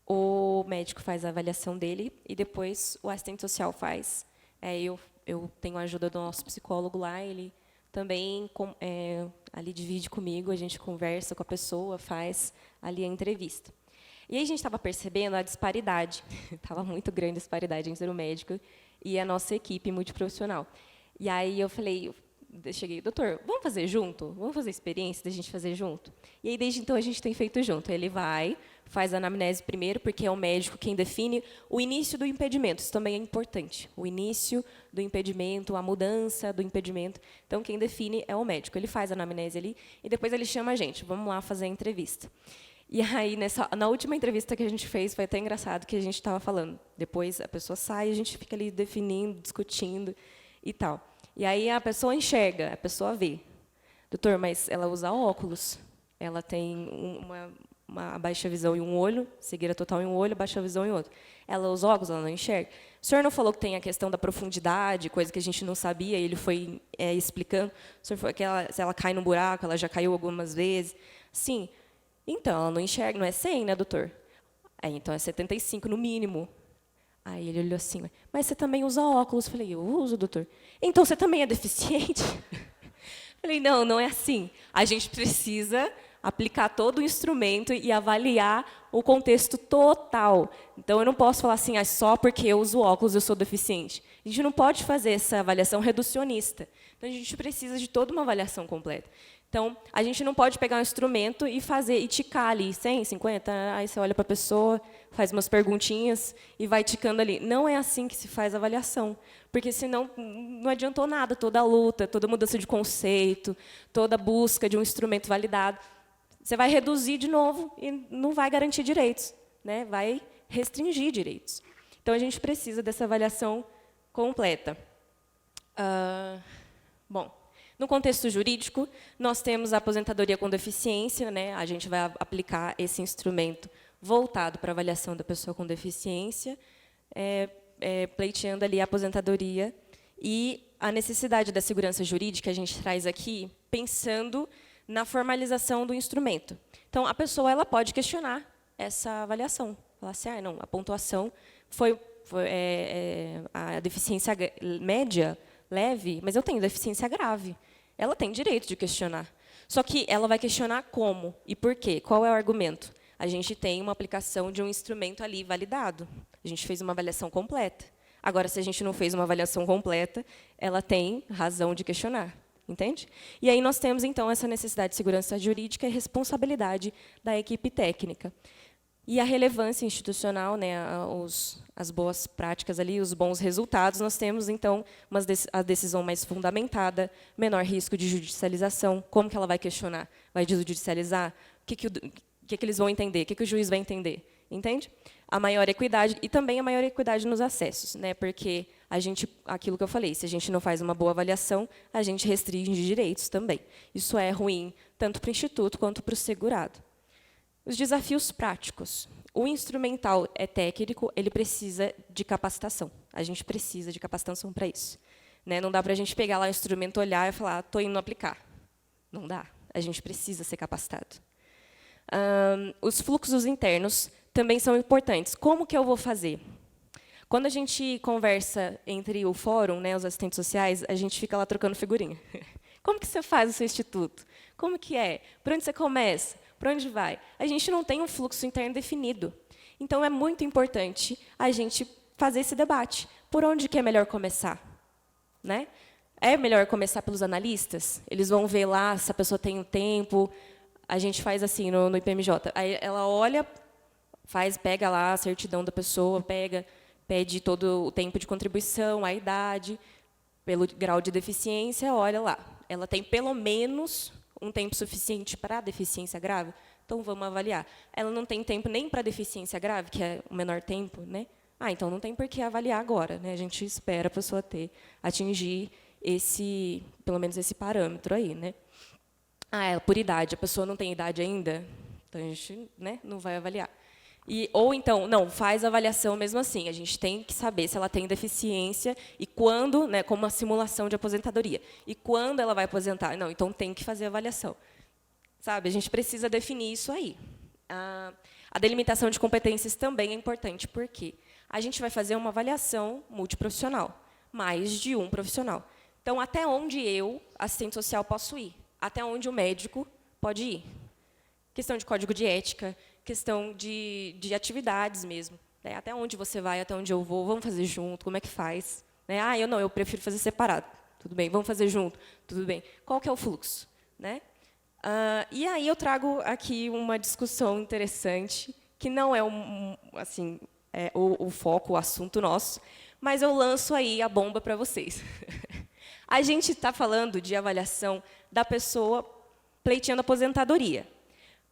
O médico faz a avaliação dele e depois o assistente social faz. Eu tenho a ajuda do nosso psicólogo lá, ele também ali divide comigo, a gente conversa com a pessoa, faz ali a entrevista. E aí a gente estava percebendo a disparidade, estava muito grande a disparidade entre o médico e a nossa equipe multiprofissional. E aí eu cheguei, doutor, vamos fazer junto? Vamos fazer a experiência da gente fazer junto? E aí, desde então, a gente tem feito junto. Ele faz a anamnese primeiro, porque é o médico quem define o início do impedimento. Isso também é importante. O início do impedimento, a mudança do impedimento. Então, quem define é o médico. Ele faz a anamnese ali e depois ele chama a gente. Vamos lá fazer a entrevista. E aí, na última entrevista que a gente fez, foi até engraçado que a gente estava falando. Depois, a pessoa sai, a gente fica ali definindo, discutindo e tal. E aí a pessoa enxerga, a pessoa vê. Doutor, mas ela usa óculos. Ela tem uma baixa visão em um olho, cegueira total em um olho, baixa visão em outro. Ela usa óculos, ela não enxerga. O senhor não falou que tem a questão da profundidade, coisa que a gente não sabia, e ele foi explicando. O senhor falou que se ela cai no buraco, ela já caiu algumas vezes. Sim. Então, ela não enxerga, não é 100, né, doutor? Então é 75 no mínimo. Aí ele olhou assim, mas você também usa óculos? Falei, eu uso, doutor. Então você também é deficiente? Falei, não, não é assim. A gente precisa aplicar todo o instrumento e avaliar o contexto total. Então, eu não posso falar assim, só porque eu uso óculos eu sou deficiente. A gente não pode fazer essa avaliação reducionista. Então, a gente precisa de toda uma avaliação completa. Então, a gente não pode pegar um instrumento e ticar ali 100, 50, aí você olha para a pessoa, faz umas perguntinhas e vai ticando ali. Não é assim que se faz a avaliação, porque senão não adiantou nada, toda a luta, toda a mudança de conceito, toda a busca de um instrumento validado. Você vai reduzir de novo e não vai garantir direitos, né? Vai restringir direitos. Então, a gente precisa dessa avaliação completa. Bom, no contexto jurídico, nós temos a aposentadoria com deficiência, né? A gente vai aplicar esse instrumento voltado para a avaliação da pessoa com deficiência, pleiteando ali a aposentadoria. E a necessidade da segurança jurídica a gente traz aqui pensando na formalização do instrumento. Então, a pessoa ela pode questionar essa avaliação. Falar assim, não, a pontuação foi a deficiência média, leve, mas eu tenho deficiência grave. Ela tem direito de questionar. Só que ela vai questionar como e por quê. Qual é o argumento? A gente tem uma aplicação de um instrumento ali validado. A gente fez uma avaliação completa. Agora, se a gente não fez uma avaliação completa, ela tem razão de questionar. Entende? E aí nós temos, então, essa necessidade de segurança jurídica e responsabilidade da equipe técnica. E a relevância institucional, né, as boas práticas ali, os bons resultados, nós temos, então, a decisão mais fundamentada, menor risco de judicialização. Como que ela vai questionar? Vai judicializar? O que eles vão entender? O que o juiz vai entender? Entende? A maior equidade, e também a maior equidade nos acessos, né, porque aquilo que eu falei, se a gente não faz uma boa avaliação, a gente restringe direitos também. Isso é ruim, tanto para o instituto quanto para o segurado. Os desafios práticos. O instrumental é técnico, ele precisa de capacitação. A gente precisa de capacitação para isso. Né? Não dá para a gente pegar lá o instrumento, olhar e falar, estou indo aplicar. Não dá. A gente precisa ser capacitado. Os fluxos internos também são importantes. Como que eu vou fazer? Quando a gente conversa entre o fórum, né, os assistentes sociais, a gente fica lá trocando figurinha. Como que você faz o seu instituto? Como que é? Por onde você começa? Para onde vai? A gente não tem um fluxo interno definido. Então, é muito importante a gente fazer esse debate. Por onde que é melhor começar? Né? É melhor começar pelos analistas? Eles vão ver lá se a pessoa tem um tempo. A gente faz assim no IPMJ. Aí ela olha, pega lá a certidão da pessoa, pede todo o tempo de contribuição, a idade, pelo grau de deficiência, olha lá. ela tem pelo menos um tempo suficiente para a deficiência grave? Então, vamos avaliar. Ela não tem tempo nem para a deficiência grave, que é o menor tempo, né? Então não tem por que avaliar agora, né? A gente espera a pessoa atingir pelo menos esse parâmetro aí, né? Por idade, a pessoa não tem idade ainda, então a gente, né, não vai avaliar. Ou então, não, faz a avaliação mesmo assim. A gente tem que saber se ela tem deficiência e quando, né, como uma simulação de aposentadoria. E quando ela vai aposentar? Não, então tem que fazer a avaliação. Sabe, a gente precisa definir isso aí. A delimitação de competências também é importante, porque a gente vai fazer uma avaliação multiprofissional, mais de um profissional. Então, até onde eu, assistente social, posso ir? Até onde o médico pode ir? Questão de código de ética, questão de atividades mesmo. Né? Até onde você vai, até onde eu vou, vamos fazer junto, como é que faz? Né? Eu prefiro fazer separado. Tudo bem, vamos fazer junto, tudo bem. Qual que é o fluxo? Né? E aí eu trago aqui uma discussão interessante, que não é o foco, o assunto nosso, mas eu lanço aí a bomba para vocês. A gente está falando de avaliação da pessoa pleiteando aposentadoria.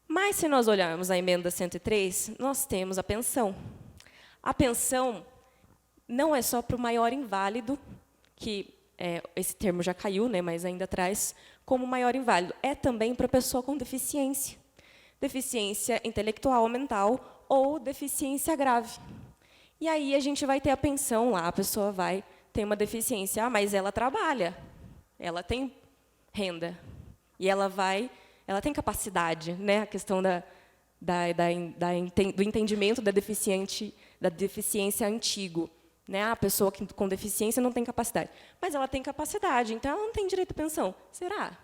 Mas, se nós olharmos a emenda 103, nós temos a pensão. A pensão não é só para o maior inválido, que esse termo já caiu, né, mas ainda traz como maior inválido. É também para a pessoa com deficiência. Deficiência intelectual ou mental ou deficiência grave. E aí a gente vai ter a pensão lá, a pessoa vai ter uma deficiência, mas ela trabalha, ela tem renda, e ela tem capacidade, né? A questão do entendimento da deficiência antigo. Né? A pessoa com deficiência não tem capacidade, mas ela tem capacidade, então ela não tem direito à pensão. Será?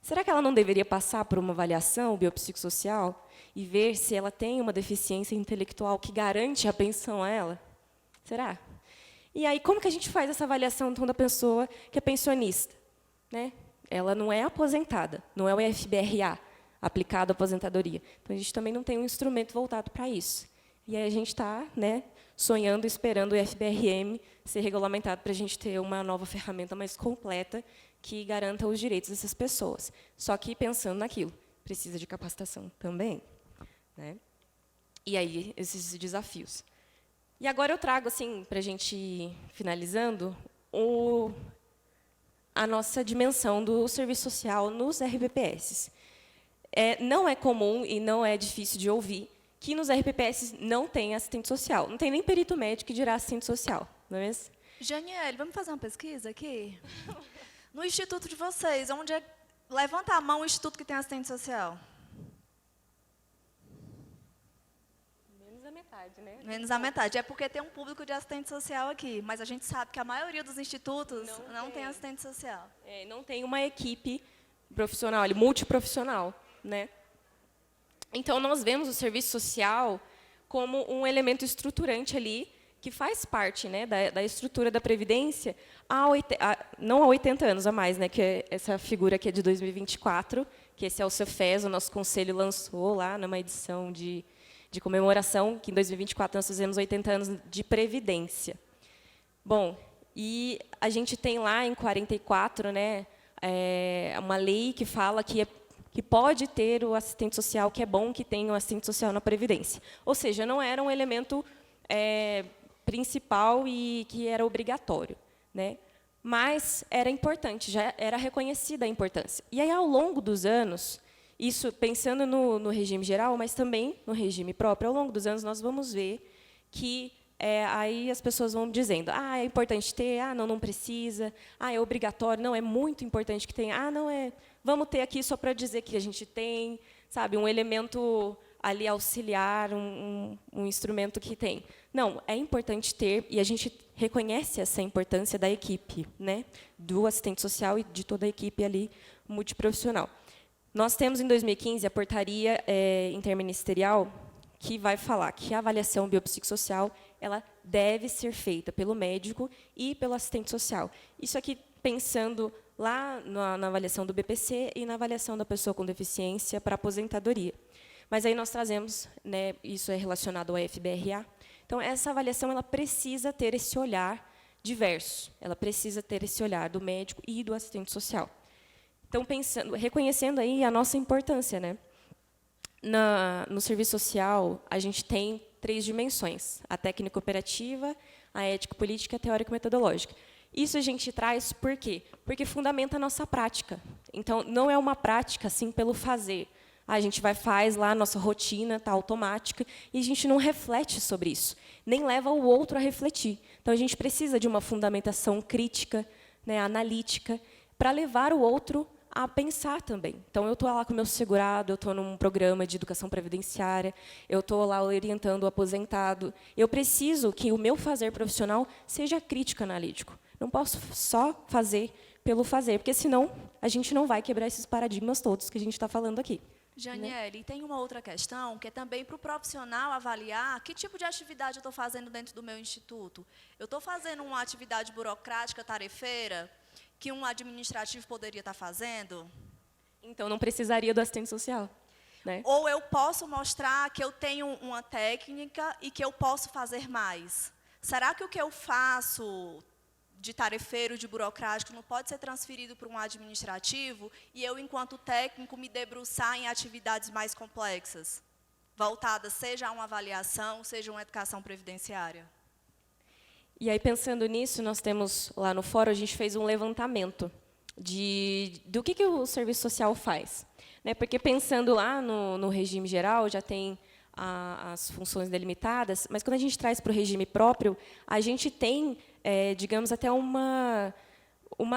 Será que ela não deveria passar por uma avaliação biopsicossocial e ver se ela tem uma deficiência intelectual que garante a pensão a ela? Será? E aí, como que a gente faz essa avaliação então, da pessoa que é pensionista? Né? Ela não é aposentada, não é o IFBRA aplicado à aposentadoria. Então, a gente também não tem um instrumento voltado para isso. E aí a gente está, né, sonhando, esperando o IFBRM ser regulamentado para a gente ter uma nova ferramenta mais completa que garanta os direitos dessas pessoas. Só que pensando naquilo, precisa de capacitação também. Né? E aí, esses desafios. E agora eu trago, assim, para a gente ir finalizando, a nossa dimensão do serviço social nos RPPS. Não é comum e não é difícil de ouvir que nos RPPS não tem assistente social. Não tem nem perito médico que dirá assistente social, não é mesmo? Janiele, vamos fazer uma pesquisa aqui? No instituto de vocês, levanta a mão o instituto que tem assistente social. Menos a metade, né? Menos a metade. É porque tem um público de assistente social aqui, mas a gente sabe que a maioria dos institutos não tem assistente social. Não tem uma equipe profissional, multiprofissional. Né? Então, nós vemos o serviço social como um elemento estruturante ali, que faz parte, né, da estrutura da Previdência, não há 80 anos a mais, né, que essa figura aqui é de 2024, que esse é o Cefes, o nosso conselho lançou lá numa edição de comemoração, que em 2024 nós fizemos 80 anos de Previdência. Bom, e a gente tem lá em 44, né, uma lei que fala que pode ter o assistente social, que é bom que tenha o assistente social na Previdência. Ou seja, não era um elemento principal e que era obrigatório. Né? Mas era importante, já era reconhecida a importância. E aí, ao longo dos anos, isso pensando no regime geral, mas também no regime próprio, ao longo dos anos, nós vamos ver que aí as pessoas vão dizendo, é importante ter, não precisa, é obrigatório, não, é muito importante que tenha, não é, vamos ter aqui só para dizer que a gente tem, sabe, um elemento ali auxiliar, um instrumento que tem. Não, é importante ter, e a gente reconhece essa importância da equipe, né, do assistente social e de toda a equipe ali multiprofissional. Nós temos, em 2015, a portaria interministerial que vai falar que a avaliação biopsicossocial ela deve ser feita pelo médico e pelo assistente social. Isso aqui pensando lá na avaliação do BPC e na avaliação da pessoa com deficiência para aposentadoria. Mas aí nós trazemos, né, isso é relacionado ao FBRA. Então, essa avaliação ela precisa ter esse olhar diverso, ela precisa ter esse olhar do médico e do assistente social. Então, reconhecendo aí a nossa importância, né? No serviço social, a gente tem 3 dimensões: a técnica operativa, a ético-política e a teórico-metodológica. Isso a gente traz por quê? Porque fundamenta a nossa prática. Então, não é uma prática assim pelo fazer. A gente faz lá a nossa rotina, está automática, e a gente não reflete sobre isso, nem leva o outro a refletir. Então, a gente precisa de uma fundamentação crítica, né, analítica, para levar o outro a pensar também. Então, eu estou lá com o meu segurado, eu estou num programa de educação previdenciária, eu estou lá orientando o aposentado. Eu preciso que o meu fazer profissional seja crítico analítico. Não posso só fazer pelo fazer, porque, senão, a gente não vai quebrar esses paradigmas todos que a gente está falando aqui. Janiele, tem uma outra questão, que é também para o profissional avaliar que tipo de atividade eu estou fazendo dentro do meu instituto. Eu estou fazendo uma atividade burocrática, tarefeira, que um administrativo poderia estar fazendo? Então, não precisaria do assistente social, né? Ou eu posso mostrar que eu tenho uma técnica e que eu posso fazer mais? Será que o que eu faço de tarefeiro, de burocrático, não pode ser transferido para um administrativo e eu, enquanto técnico, me debruçar em atividades mais complexas, voltadas seja a uma avaliação, seja uma educação previdenciária? E aí, pensando nisso, nós temos, lá no fórum, a gente fez um levantamento do que o serviço social faz. Né? Porque, pensando lá no regime geral, já tem as funções delimitadas, mas, quando a gente traz para o regime próprio, a gente tem, digamos, até uma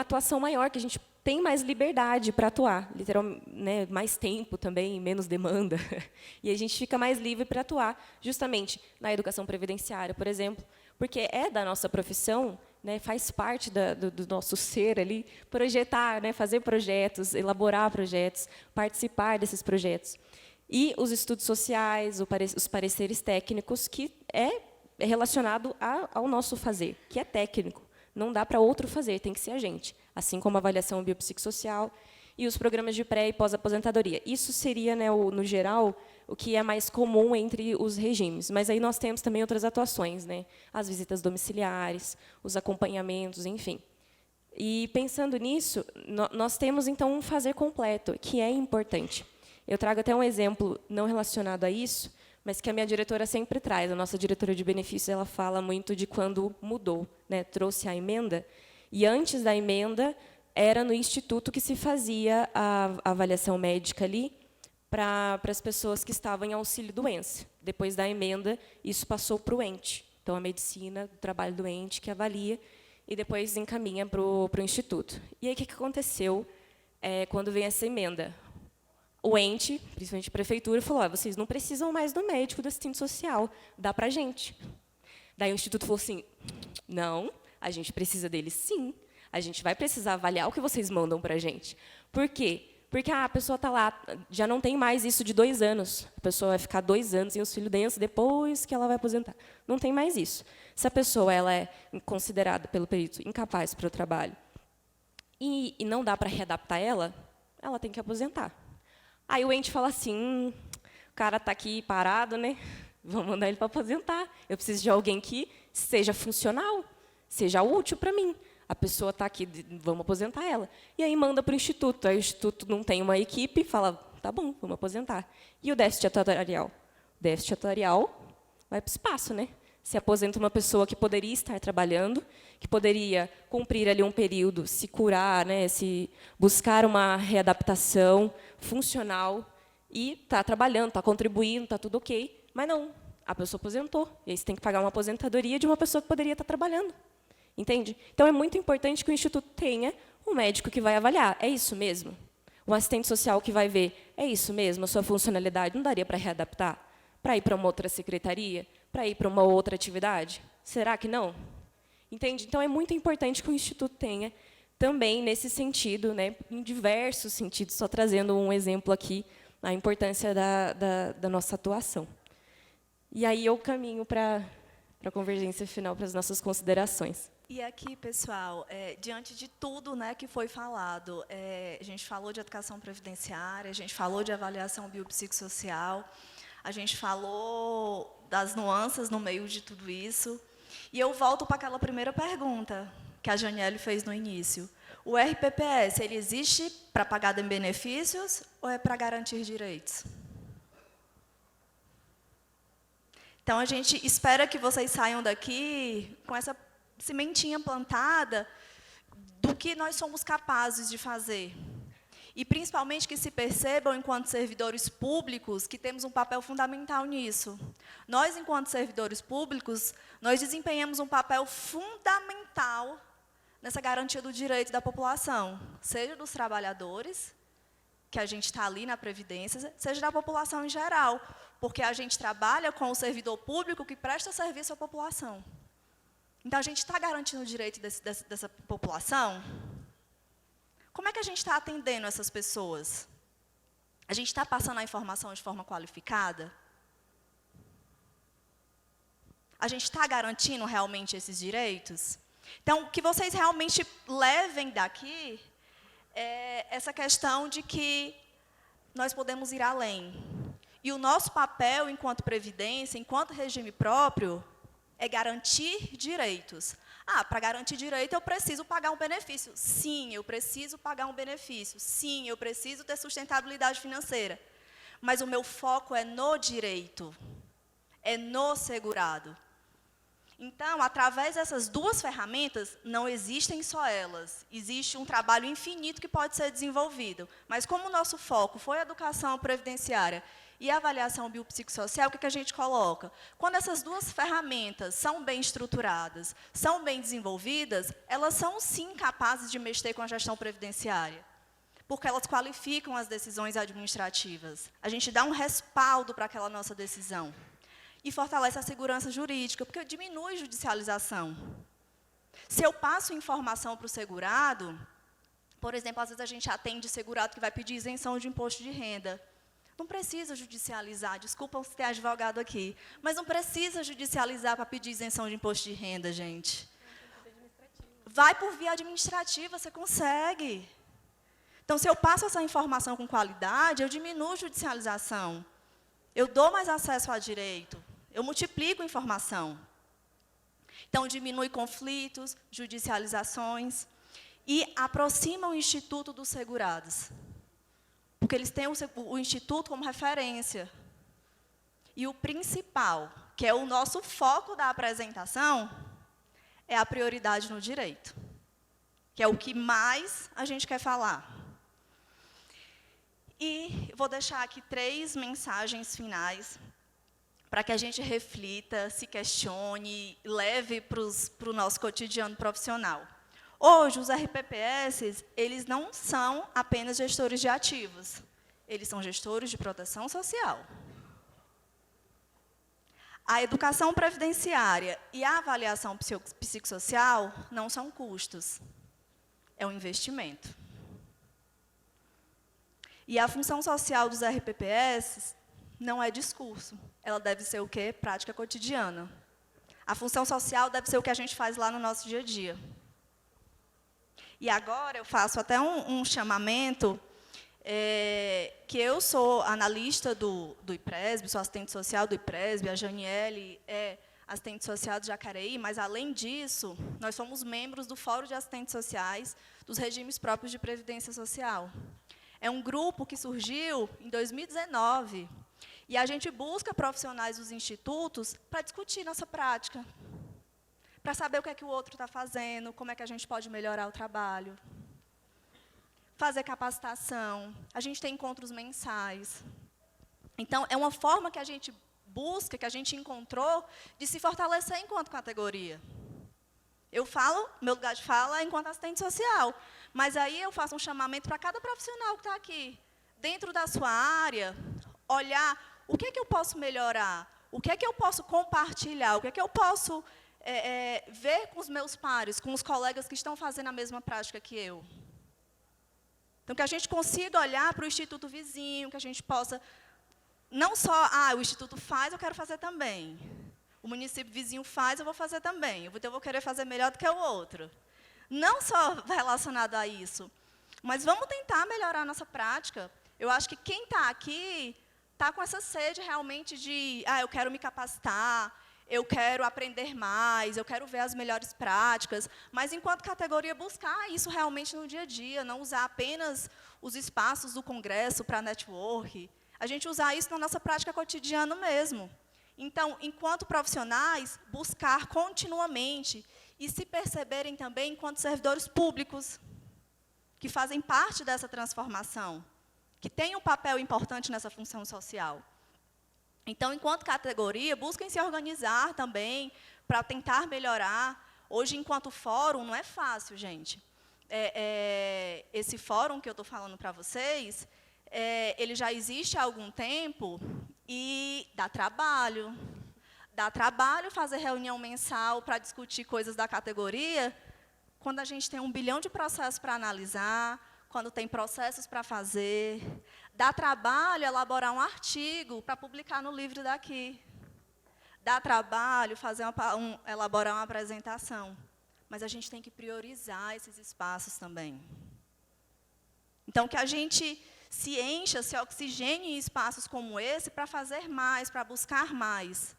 atuação maior, que a gente tem mais liberdade para atuar, literalmente, né, mais tempo também, menos demanda, e a gente fica mais livre para atuar, justamente na educação previdenciária, por exemplo, porque é da nossa profissão, né, faz parte do nosso ser ali, projetar, né, fazer projetos, elaborar projetos, participar desses projetos. E os estudos sociais, os pareceres técnicos, que é relacionado ao nosso fazer, que é técnico. Não dá para outro fazer, tem que ser a gente. Assim como a avaliação biopsicossocial e os programas de pré- e pós-aposentadoria. Isso seria, né, no geral, o que é mais comum entre os regimes. Mas aí nós temos também outras atuações, né? As visitas domiciliares, os acompanhamentos, enfim. E, pensando nisso, nós temos, então, um fazer completo, que é importante. Eu trago até um exemplo não relacionado a isso, mas que a minha diretora sempre traz. A nossa diretora de benefícios, ela fala muito de quando mudou, né? Trouxe a emenda, e antes da emenda era no instituto que se fazia a avaliação médica ali para as pessoas que estavam em auxílio-doença. Depois da emenda, isso passou para o ente. Então, a medicina, o trabalho do ente, que avalia, e depois encaminha para o instituto. E aí, o que aconteceu quando vem essa emenda? O ente, principalmente a prefeitura, falou: vocês não precisam mais do médico, do assistente social, dá para a gente. Daí o instituto falou assim: não, a gente precisa deles sim, a gente vai precisar avaliar o que vocês mandam para a gente. Por quê? Porque a pessoa está lá, já não tem mais isso de 2 anos. A pessoa vai ficar 2 anos em auxílio-doença depois que ela vai aposentar. Não tem mais isso. Se a pessoa ela é considerada pelo perito incapaz para o trabalho e não dá para readaptar ela tem que aposentar. Aí o ente fala assim: o cara está aqui parado, né? Vamos mandar ele para aposentar. Eu preciso de alguém que seja funcional, seja útil para mim. A pessoa está aqui, vamos aposentar ela. E aí manda para o instituto. Aí o instituto não tem uma equipe, fala: tá bom, vamos aposentar. E o déficit atuarial? O déficit atuarial vai para o espaço, né? Se aposenta uma pessoa que poderia estar trabalhando, que poderia cumprir ali um período, se curar, né, se buscar uma readaptação funcional, e está trabalhando, está contribuindo, está tudo ok, mas não, a pessoa aposentou. E aí você tem que pagar uma aposentadoria de uma pessoa que poderia estar trabalhando. Entende? Então, é muito importante que o instituto tenha um médico que vai avaliar. É isso mesmo? Um assistente social que vai ver. É isso mesmo? A sua funcionalidade não daria para readaptar? Para ir para uma outra secretaria? Para ir para uma outra atividade? Será que não? Entende? Então, é muito importante que o instituto tenha também nesse sentido, né, em diversos sentidos, só trazendo um exemplo aqui, a importância da nossa atuação. E aí eu caminho para a convergência final, para as nossas considerações. E aqui, pessoal, diante de tudo, né, que foi falado, a gente falou de educação previdenciária, a gente falou de avaliação biopsicossocial, a gente falou das nuances no meio de tudo isso, e eu volto para aquela primeira pergunta que a Janiele fez no início. O RPPS, ele existe para pagar em benefícios ou é para garantir direitos? Então, a gente espera que vocês saiam daqui com essa sementinha plantada do que nós somos capazes de fazer. E, principalmente, que se percebam, enquanto servidores públicos, que temos um papel fundamental nisso. Nós, enquanto servidores públicos, nós desempenhamos um papel fundamental nessa garantia do direito da população, seja dos trabalhadores, que a gente está ali na Previdência, seja da população em geral, porque a gente trabalha com o servidor público que presta serviço à população. Então, a gente está garantindo o direito dessa população? Como é que a gente está atendendo essas pessoas? A gente está passando a informação de forma qualificada? A gente está garantindo realmente esses direitos? Então, que vocês realmente levem daqui essa questão de que nós podemos ir além. E o nosso papel, enquanto Previdência, enquanto regime próprio, é garantir direitos. Para garantir direito, eu preciso pagar um benefício. Sim, eu preciso pagar um benefício. Sim, eu preciso ter sustentabilidade financeira. Mas o meu foco é no direito, é no segurado. Então, através dessas duas ferramentas, não existem só elas. Existe um trabalho infinito que pode ser desenvolvido. Mas como o nosso foco foi a educação previdenciária e a avaliação biopsicossocial, o que a gente coloca? Quando essas duas ferramentas são bem estruturadas, são bem desenvolvidas, elas são, sim, capazes de mexer com a gestão previdenciária, porque elas qualificam as decisões administrativas. A gente dá um respaldo para aquela nossa decisão. E fortalece a segurança jurídica, porque diminui a judicialização. Se eu passo informação para o segurado, por exemplo, às vezes a gente atende segurado que vai pedir isenção de imposto de renda. Não precisa judicializar, desculpa se tem advogado aqui, mas não precisa judicializar para pedir isenção de imposto de renda, gente. Vai por via administrativa, você consegue. Então, se eu passo essa informação com qualidade, eu diminuo a judicialização. Eu dou mais acesso a direito, eu multiplico informação. Então, diminui conflitos, judicializações e aproxima o Instituto dos Segurados. Porque eles têm o Instituto como referência. E o principal, que é o nosso foco da apresentação, é a prioridade no direito, que é o que mais a gente quer falar. E vou deixar aqui 3 mensagens finais para que a gente reflita, se questione, leve para o nosso cotidiano profissional. Hoje, os RPPS, eles não são apenas gestores de ativos, eles são gestores de proteção social. A educação previdenciária e a avaliação psicossocial não são custos, é um investimento. E a função social dos RPPS não é discurso. Ela deve ser o quê? Prática cotidiana. A função social deve ser o que a gente faz lá no nosso dia a dia. E agora eu faço até um chamamento, que eu sou analista do IPRESB, sou assistente social do IPRESB, a Janiele é assistente social do Jacareí, mas, além disso, nós somos membros do Fórum de Assistentes Sociais dos Regimes Próprios de Previdência Social. É um grupo que surgiu em 2019, e a gente busca profissionais dos institutos para discutir nossa prática, para saber o que é que o outro está fazendo, como é que a gente pode melhorar o trabalho, fazer capacitação. A gente tem encontros mensais. Então, é uma forma que a gente busca, que a gente encontrou, de se fortalecer enquanto categoria. Eu falo, meu lugar de fala é enquanto assistente social, mas aí eu faço um chamamento para cada profissional que está aqui, dentro da sua área, olhar o que é que eu posso melhorar, o que é que eu posso compartilhar, o que é que eu posso ver com os meus pares, com os colegas que estão fazendo a mesma prática que eu. Então, que a gente consiga olhar para o instituto vizinho, que a gente possa, não só, o instituto faz, eu quero fazer também. O município vizinho faz, eu vou fazer também. Eu vou querer fazer melhor do que o outro. Não só relacionado a isso, mas vamos tentar melhorar a nossa prática. Eu acho que quem está aqui está com essa sede realmente de, eu quero me capacitar, eu quero aprender mais, eu quero ver as melhores práticas, mas, enquanto categoria, buscar isso realmente no dia a dia, não usar apenas os espaços do congresso para network, a gente usar isso na nossa prática cotidiana mesmo. Então, enquanto profissionais, buscar continuamente e se perceberem também enquanto servidores públicos, que fazem parte dessa transformação, que têm um papel importante nessa função social. Então, enquanto categoria, busquem se organizar também para tentar melhorar. Hoje, enquanto fórum, não é fácil, gente. Esse fórum que eu estou falando para vocês, ele já existe há algum tempo e dá trabalho. Dá trabalho fazer reunião mensal para discutir coisas da categoria, quando a gente tem 1 bilhão de processos para analisar, quando tem processos para fazer. Dá trabalho elaborar um artigo para publicar no livro daqui. Dá trabalho elaborar uma apresentação. Mas a gente tem que priorizar esses espaços também. Então, que a gente se encha, se oxigene em espaços como esse para fazer mais, para buscar mais.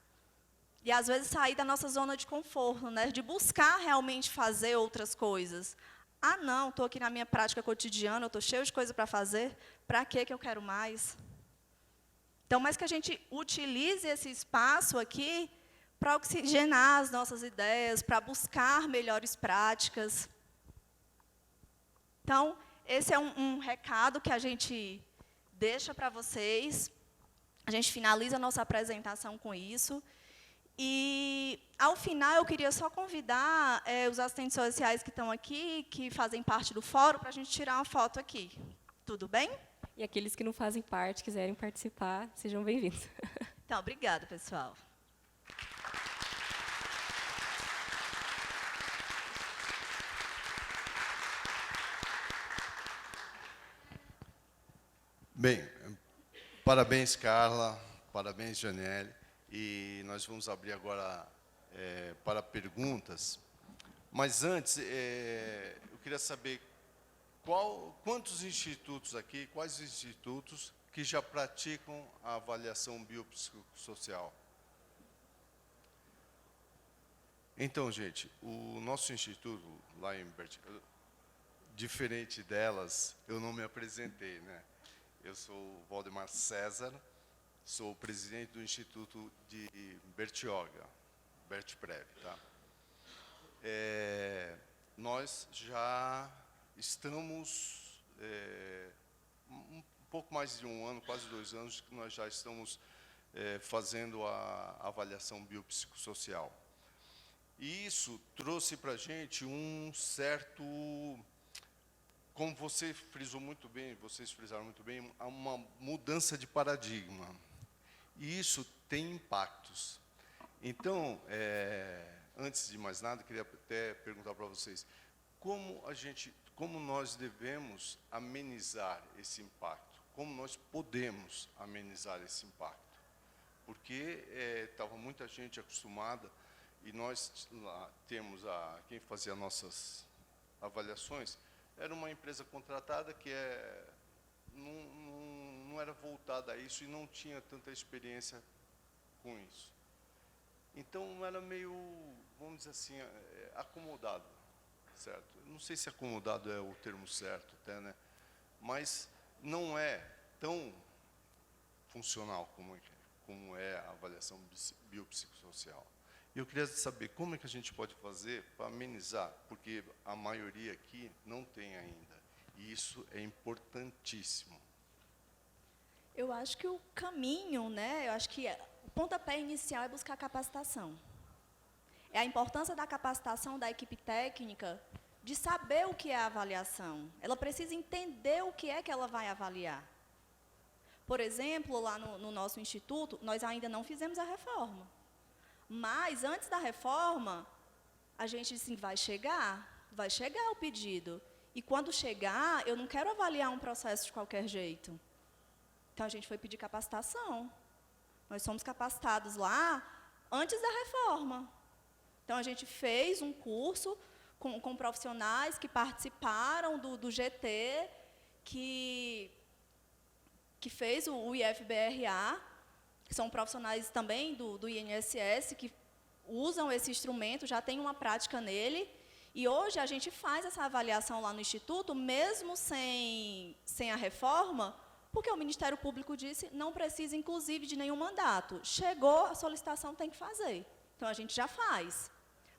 E, às vezes, sair da nossa zona de conforto, né? De buscar realmente fazer outras coisas. Ah, não, estou aqui na minha prática cotidiana, eu estou cheio de coisa para fazer, para que eu quero mais? Então, mais que a gente utilize esse espaço aqui para oxigenar as nossas ideias, para buscar melhores práticas. Então, esse é um recado que a gente deixa para vocês. A gente finaliza a nossa apresentação com isso. E, ao final, eu queria só convidar os assistentes sociais que estão aqui, que fazem parte do fórum, para a gente tirar uma foto aqui. Tudo bem? E aqueles que não fazem parte, quiserem participar, sejam bem-vindos. Então, obrigada, pessoal. Bem, parabéns, Carla, parabéns, Janiele, e nós vamos abrir agora para perguntas. Mas antes, eu queria saber quantos institutos aqui, quais institutos que já praticam a avaliação biopsicossocial? Então, gente, o nosso instituto, lá em Bertioga, diferente delas, eu não me apresentei, né? Eu sou o Valdemar César, sou o presidente do Instituto de Bertioga, Bertprev, tá? Nós já estamos, um pouco mais de um ano, quase 2 anos, que nós já estamos fazendo a avaliação biopsicossocial. E isso trouxe para a gente um certo, como você frisou muito bem, vocês frisaram muito bem, uma mudança de paradigma. E isso tem impactos. Então, antes de mais nada, queria até perguntar para vocês, como nós devemos amenizar esse impacto? Como nós podemos amenizar esse impacto? Porque estava muita gente acostumada, e nós lá temos quem fazia nossas avaliações, era uma empresa contratada que não era voltada a isso e não tinha tanta experiência com isso. Então, era meio, vamos dizer assim, acomodado, certo? Não sei se acomodado é o termo certo, até, né? Mas não é tão funcional como é a avaliação biopsicossocial. E eu queria saber como é que a gente pode fazer para amenizar, porque a maioria aqui não tem ainda, e isso é importantíssimo. Eu acho que o caminho, né, eu acho que o pontapé inicial é buscar capacitação. É a importância da capacitação da equipe técnica de saber o que é a avaliação. Ela precisa entender o que é que ela vai avaliar. Por exemplo, lá no nosso instituto, nós ainda não fizemos a reforma. Mas, antes da reforma, a gente disse, vai chegar o pedido. E, quando chegar, eu não quero avaliar um processo de qualquer jeito. Então, a gente foi pedir capacitação. Nós somos capacitados lá antes da reforma. Então, a gente fez um curso com profissionais que participaram do GT, que fez o IFBRA, que são profissionais também do INSS, que usam esse instrumento, já têm uma prática nele, e hoje a gente faz essa avaliação lá no Instituto, mesmo sem a reforma, porque o Ministério Público disse não precisa, inclusive, de nenhum mandato. Chegou, a solicitação tem que fazer. Então, a gente já faz.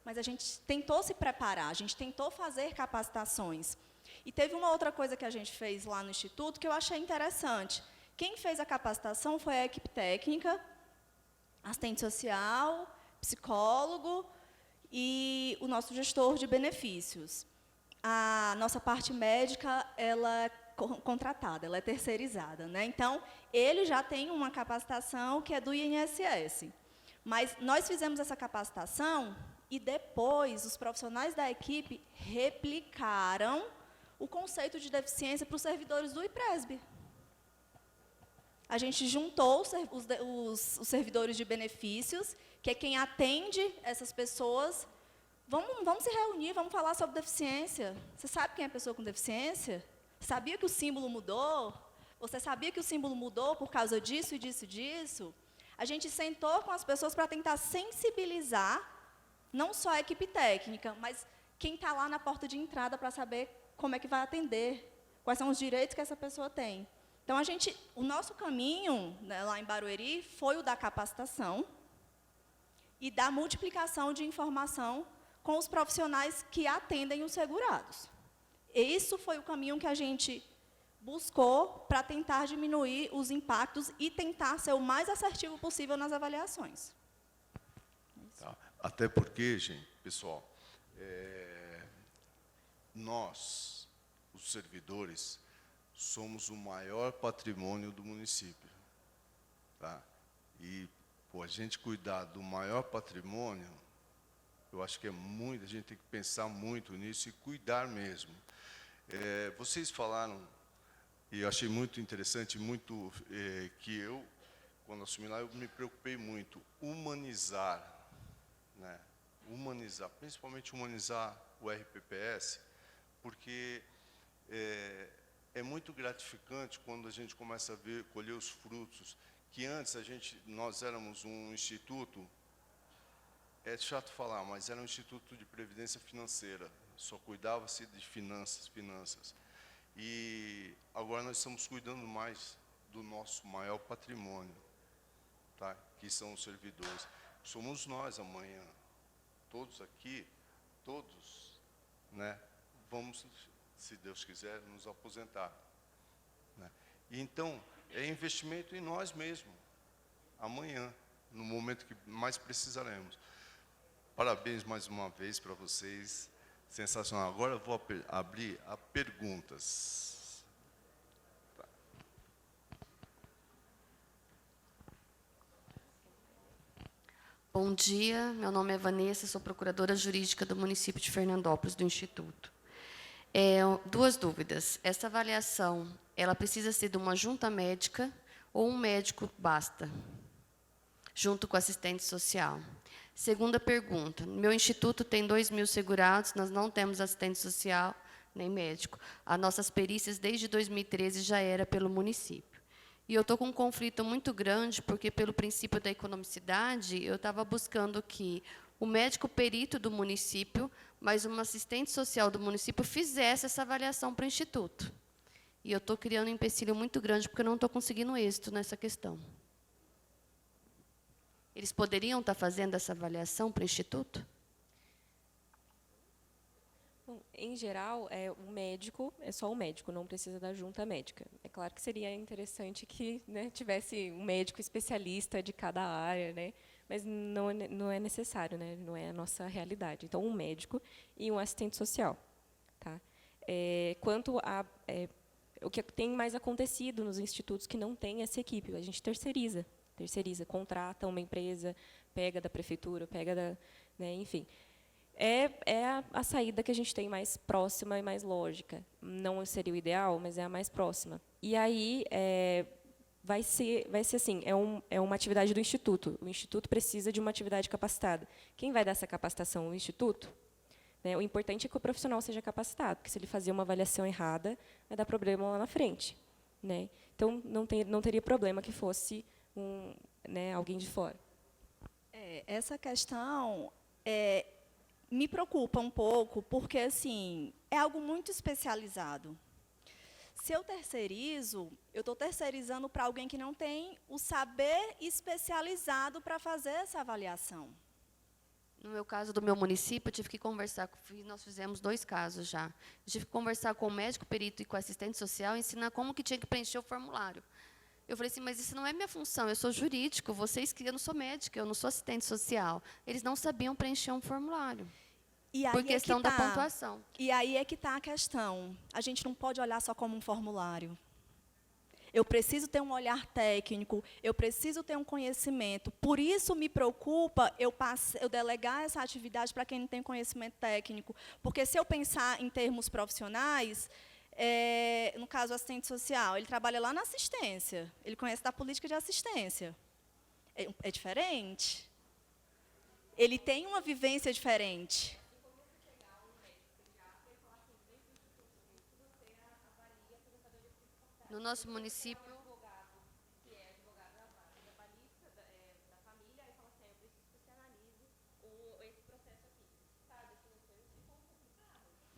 Mas a gente tentou se preparar, a gente tentou fazer capacitações. E teve uma outra coisa que a gente fez lá no Instituto que eu achei interessante. Quem fez a capacitação foi a equipe técnica, assistente social, psicólogo e o nosso gestor de benefícios. A nossa parte médica, ela é contratada, ela é terceirizada, né? Então, ele já tem uma capacitação que é do INSS. Mas nós fizemos essa capacitação e depois os profissionais da equipe replicaram o conceito de deficiência para os servidores do IPRESB. A gente juntou os servidores de benefícios, que é quem atende essas pessoas. Vamos se reunir, vamos falar sobre deficiência. Você sabe quem é a pessoa com deficiência? Sabia que o símbolo mudou? Você sabia que o símbolo mudou por causa disso e disso e disso? A gente sentou com as pessoas para tentar sensibilizar, não só a equipe técnica, mas quem está lá na porta de entrada para saber como é que vai atender, quais são os direitos que essa pessoa tem. Então, o nosso caminho, né, lá em Barueri foi o da capacitação e da multiplicação de informação com os profissionais que atendem os segurados. Isso foi o caminho que a gente buscou para tentar diminuir os impactos e tentar ser o mais assertivo possível nas avaliações. Tá. Até porque, gente, pessoal, nós, os servidores, somos o maior patrimônio do município. Tá? E, a gente cuidar do maior patrimônio, eu acho que é muito, a gente tem que pensar muito nisso e cuidar mesmo. Vocês falaram, e eu achei muito interessante, que eu, quando assumi lá, eu me preocupei muito, humanizar, né? Humanizar, principalmente humanizar o RPPS, porque é muito gratificante quando a gente começa a colher os frutos, que antes nós éramos um instituto, é chato falar, mas era um instituto de previdência financeira, só cuidava-se de finanças. E agora nós estamos cuidando mais do nosso maior patrimônio, tá? Que são os servidores. Somos nós amanhã, todos aqui, né? Vamos, se Deus quiser, nos aposentar, né? E então, é investimento em nós mesmos, amanhã, no momento que mais precisaremos. Parabéns mais uma vez para vocês, sensacional. Agora eu vou abrir a perguntas. Tá. Bom dia, meu nome é Vanessa, sou procuradora jurídica do município de Fernandópolis, do Instituto. Duas dúvidas. Essa avaliação, ela precisa ser de uma junta médica ou um médico basta, junto com assistente social? Segunda pergunta. Meu instituto tem 2.000 segurados, nós não temos assistente social nem médico. As nossas perícias, desde 2013, já era pelo município. E eu estou com um conflito muito grande, porque, pelo princípio da economicidade, eu estava buscando que o médico perito do município, mas uma assistente social do município, fizesse essa avaliação para o instituto. E eu estou criando um empecilho muito grande, porque eu não estou conseguindo êxito nessa questão. Eles poderiam estar fazendo essa avaliação para o instituto? Bom, em geral, o médico, é só o médico, não precisa da junta médica. É claro que seria interessante que, né, tivesse um médico especialista de cada área, né, mas não é necessário, né, não é a nossa realidade. Então, um médico e um assistente social. Tá? Quanto a o que tem mais acontecido nos institutos que não tem essa equipe, a gente terceiriza, contrata uma empresa, pega da prefeitura, pega da, né, enfim. É a saída que a gente tem mais próxima e mais lógica. Não seria o ideal, mas é a mais próxima. E aí vai ser assim, é uma atividade do instituto. O instituto precisa de uma atividade capacitada. Quem vai dar essa capacitação? O instituto? Né, o importante é que o profissional seja capacitado, porque se ele fazer uma avaliação errada, vai dar problema lá na frente. Né? Então, não teria problema que fosse alguém de fora. Essa questão me preocupa um pouco, porque assim, é algo muito especializado. Se eu terceirizo, eu estou terceirizando para alguém que não tem o saber especializado para fazer essa avaliação. No meu caso do meu município, eu tive que conversar, nós fizemos 2 casos já. Eu tive que conversar com o médico perito e com o assistente social, ensinar como que tinha que preencher o formulário. Eu falei assim, mas isso não é minha função, eu sou jurídico, eu não sou médica, eu não sou assistente social. Eles não sabiam preencher um formulário, E aí por questão da tá. pontuação. E aí é que está a questão. A gente não pode olhar só como um formulário. Eu preciso ter um olhar técnico, eu preciso ter um conhecimento. Por isso me preocupa eu delegar essa atividade para quem não tem conhecimento técnico. Porque se eu pensar em termos profissionais, no caso, o assistente social, ele trabalha lá na assistência, ele conhece da política de assistência. É diferente. Ele tem uma vivência diferente. No nosso município,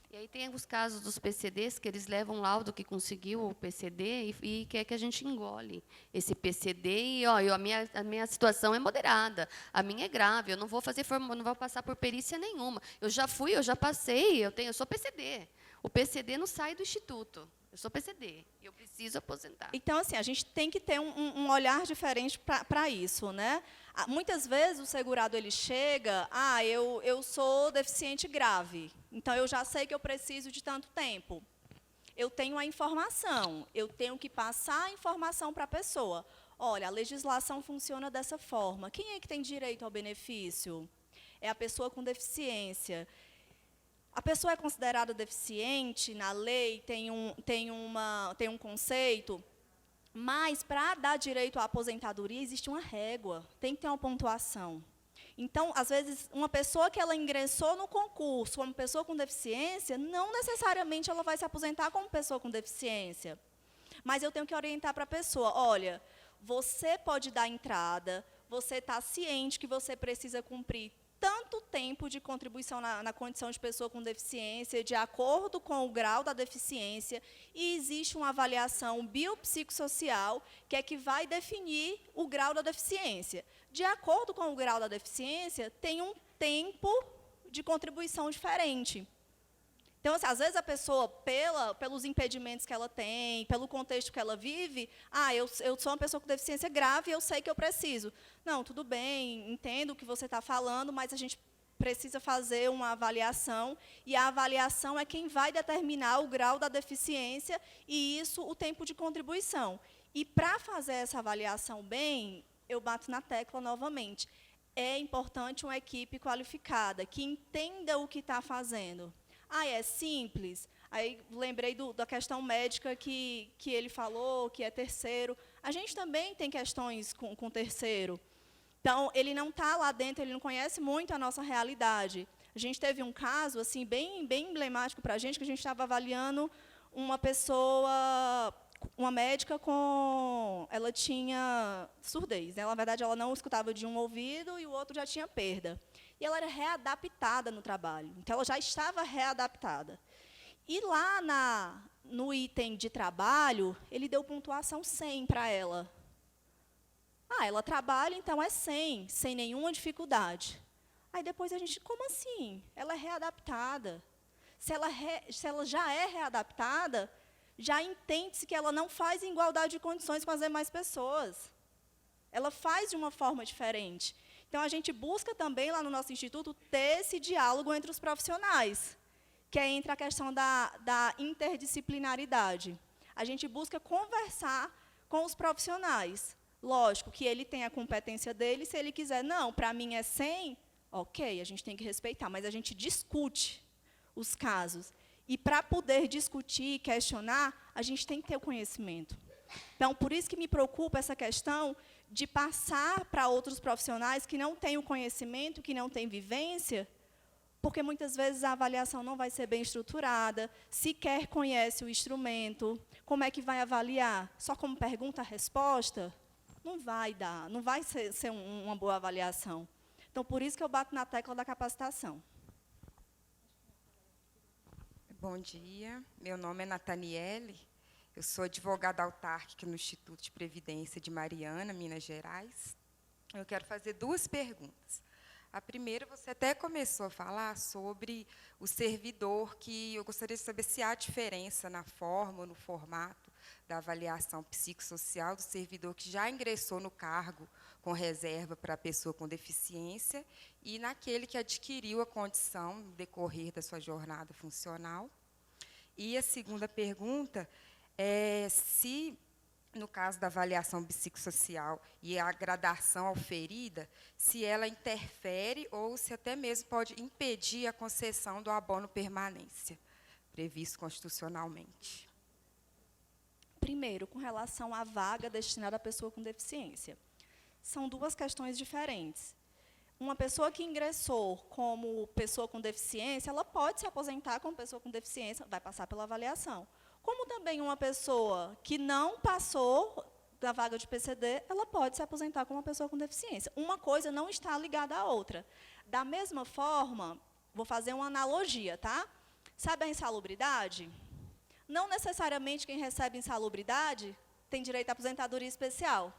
e aí tem os casos dos PCDs, que eles levam laudo que conseguiu o PCD e quer que a gente engole esse PCD. E a minha situação é moderada, a minha é grave, eu não vou não vou passar por perícia nenhuma. Eu já passei, eu sou PCD. O PCD não sai do instituto. Eu sou PCD, e eu preciso aposentar. Então, assim, a gente tem que ter um olhar diferente para isso, né? Muitas vezes o segurado ele chega, eu sou deficiente grave, então eu já sei que eu preciso de tanto tempo. Eu tenho a informação, eu tenho que passar a informação para a pessoa. Olha, a legislação funciona dessa forma. Quem é que tem direito ao benefício? É a pessoa com deficiência. A pessoa é considerada deficiente, na lei tem um conceito, mas para dar direito à aposentadoria existe uma régua, tem que ter uma pontuação. Então, às vezes, uma pessoa que ela ingressou no concurso como pessoa com deficiência, não necessariamente ela vai se aposentar como pessoa com deficiência. Mas eu tenho que orientar para a pessoa, olha, você pode dar entrada, você está ciente que você precisa cumprir tanto tempo de contribuição na condição de pessoa com deficiência, de acordo com o grau da deficiência, e existe uma avaliação biopsicossocial, que é que vai definir o grau da deficiência. De acordo com o grau da deficiência, tem um tempo de contribuição diferente. Então, assim, às vezes, a pessoa, pelos impedimentos que ela tem, pelo contexto que ela vive, eu sou uma pessoa com deficiência grave e eu sei que eu preciso. Não, tudo bem, entendo o que você está falando, mas a gente precisa fazer uma avaliação, e a avaliação é quem vai determinar o grau da deficiência e isso, o tempo de contribuição. E, para fazer essa avaliação bem, eu bato na tecla novamente. É importante uma equipe qualificada, que entenda o que está fazendo. É simples? Aí lembrei da questão médica que ele falou, que é terceiro. A gente também tem questões com terceiro. Então, ele não está lá dentro, ele não conhece muito a nossa realidade. A gente teve um caso assim, bem emblemático para a gente, que a gente estava avaliando uma pessoa, uma médica ela tinha surdez, né? Na verdade, ela não escutava de um ouvido e o outro já tinha perda. E ela era readaptada no trabalho. Então, ela já estava readaptada. E lá no item de trabalho, ele deu pontuação 100 para ela. Ela trabalha, então é 100, sem nenhuma dificuldade. Aí depois a gente, como assim? Ela é readaptada. Se ela já é readaptada, já entende-se que ela não faz em igualdade de condições com as demais pessoas. Ela faz de uma forma diferente. Então, a gente busca também, lá no nosso instituto, ter esse diálogo entre os profissionais, que é entre a questão da interdisciplinaridade. A gente busca conversar com os profissionais. Lógico que ele tem a competência dele, se ele quiser, não, para mim é 100, ok, a gente tem que respeitar, mas a gente discute os casos. E, para poder discutir e questionar, a gente tem que ter o conhecimento. Então, por isso que me preocupa essa questão de passar para outros profissionais que não têm o conhecimento, que não têm vivência, porque muitas vezes a avaliação não vai ser bem estruturada, sequer conhece o instrumento, como é que vai avaliar? Só como pergunta-resposta? Não vai dar, não vai ser uma boa avaliação. Então, por isso que eu bato na tecla da capacitação. Bom dia, meu nome é Nataniele, eu sou advogada autárquica no Instituto de Previdência de Mariana, Minas Gerais. Eu quero fazer 2 perguntas. A primeira, você até começou a falar sobre o servidor, que eu gostaria de saber se há diferença na forma ou no formato da avaliação psicossocial do servidor que já ingressou no cargo com reserva para a pessoa com deficiência e naquele que adquiriu a condição no decorrer da sua jornada funcional. E a segunda pergunta é se, no caso da avaliação psicossocial e a gradação auferida, se ela interfere ou se até mesmo pode impedir a concessão do abono permanência, previsto constitucionalmente. Primeiro, com relação à vaga destinada à pessoa com deficiência. São 2 questões diferentes. Uma pessoa que ingressou como pessoa com deficiência, ela pode se aposentar como pessoa com deficiência, vai passar pela avaliação. Como também uma pessoa que não passou da vaga de PCD, ela pode se aposentar como uma pessoa com deficiência. Uma coisa não está ligada à outra. Da mesma forma, vou fazer uma analogia, tá? Sabe a insalubridade? Não necessariamente quem recebe insalubridade tem direito à aposentadoria especial.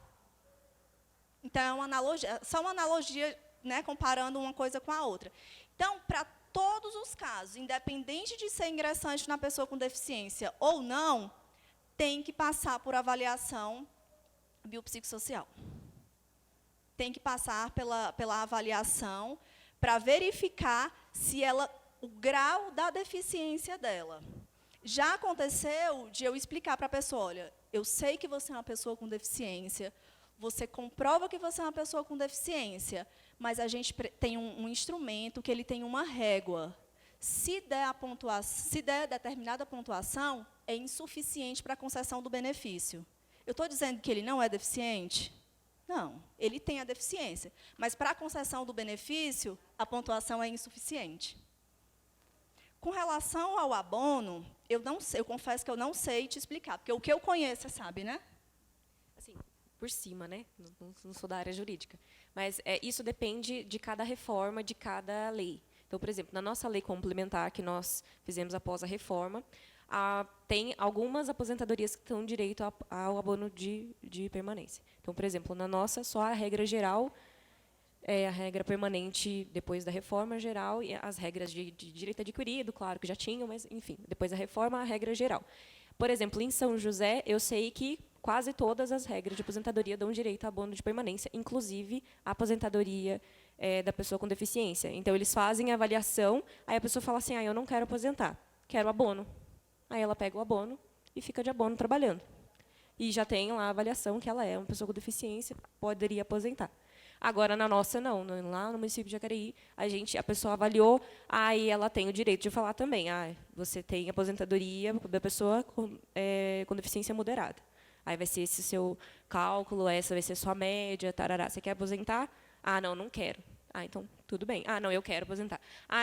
Então, é uma analogia, só uma analogia, né, comparando uma coisa com a outra. Então, para todos os casos, independente de ser ingressante na pessoa com deficiência ou não, tem que passar por avaliação biopsicossocial. Tem que passar pela avaliação para verificar se o grau da deficiência dela. Já aconteceu de eu explicar para a pessoa, olha, eu sei que você é uma pessoa com deficiência, você comprova que você é uma pessoa com deficiência, mas a gente tem um instrumento que ele tem uma régua. Se der determinada pontuação, é insuficiente para a concessão do benefício. Eu estou dizendo que ele não é deficiente? Não, ele tem a deficiência, mas para a concessão do benefício, a pontuação é insuficiente. Com relação ao abono, eu confesso que eu não sei te explicar, porque o que eu conheço, você sabe, né? Assim, por cima, né? Não sou da área jurídica. Mas isso depende de cada reforma, de cada lei. Então, por exemplo, na nossa lei complementar, que nós fizemos após a reforma, tem algumas aposentadorias que dão direito ao abono de permanência. Então, por exemplo, na nossa, só a regra geral, a regra permanente depois da reforma geral e as regras de direito adquirido, claro que já tinham, mas, enfim, depois da reforma, a regra geral. Por exemplo, em São José, eu sei que quase todas as regras de aposentadoria dão direito a abono de permanência, inclusive a aposentadoria da pessoa com deficiência. Então, eles fazem a avaliação, aí a pessoa fala assim, eu não quero aposentar, quero abono. Aí ela pega o abono e fica de abono trabalhando. E já tem lá a avaliação que ela é uma pessoa com deficiência, poderia aposentar. Agora, na nossa, não. Lá no município de Jacareí, a pessoa avaliou, aí ela tem o direito de falar também, você tem aposentadoria da pessoa com deficiência moderada. Aí vai ser esse seu cálculo, essa vai ser a sua média, tarará. Você quer aposentar? Não quero. Então, tudo bem. Não, eu quero aposentar.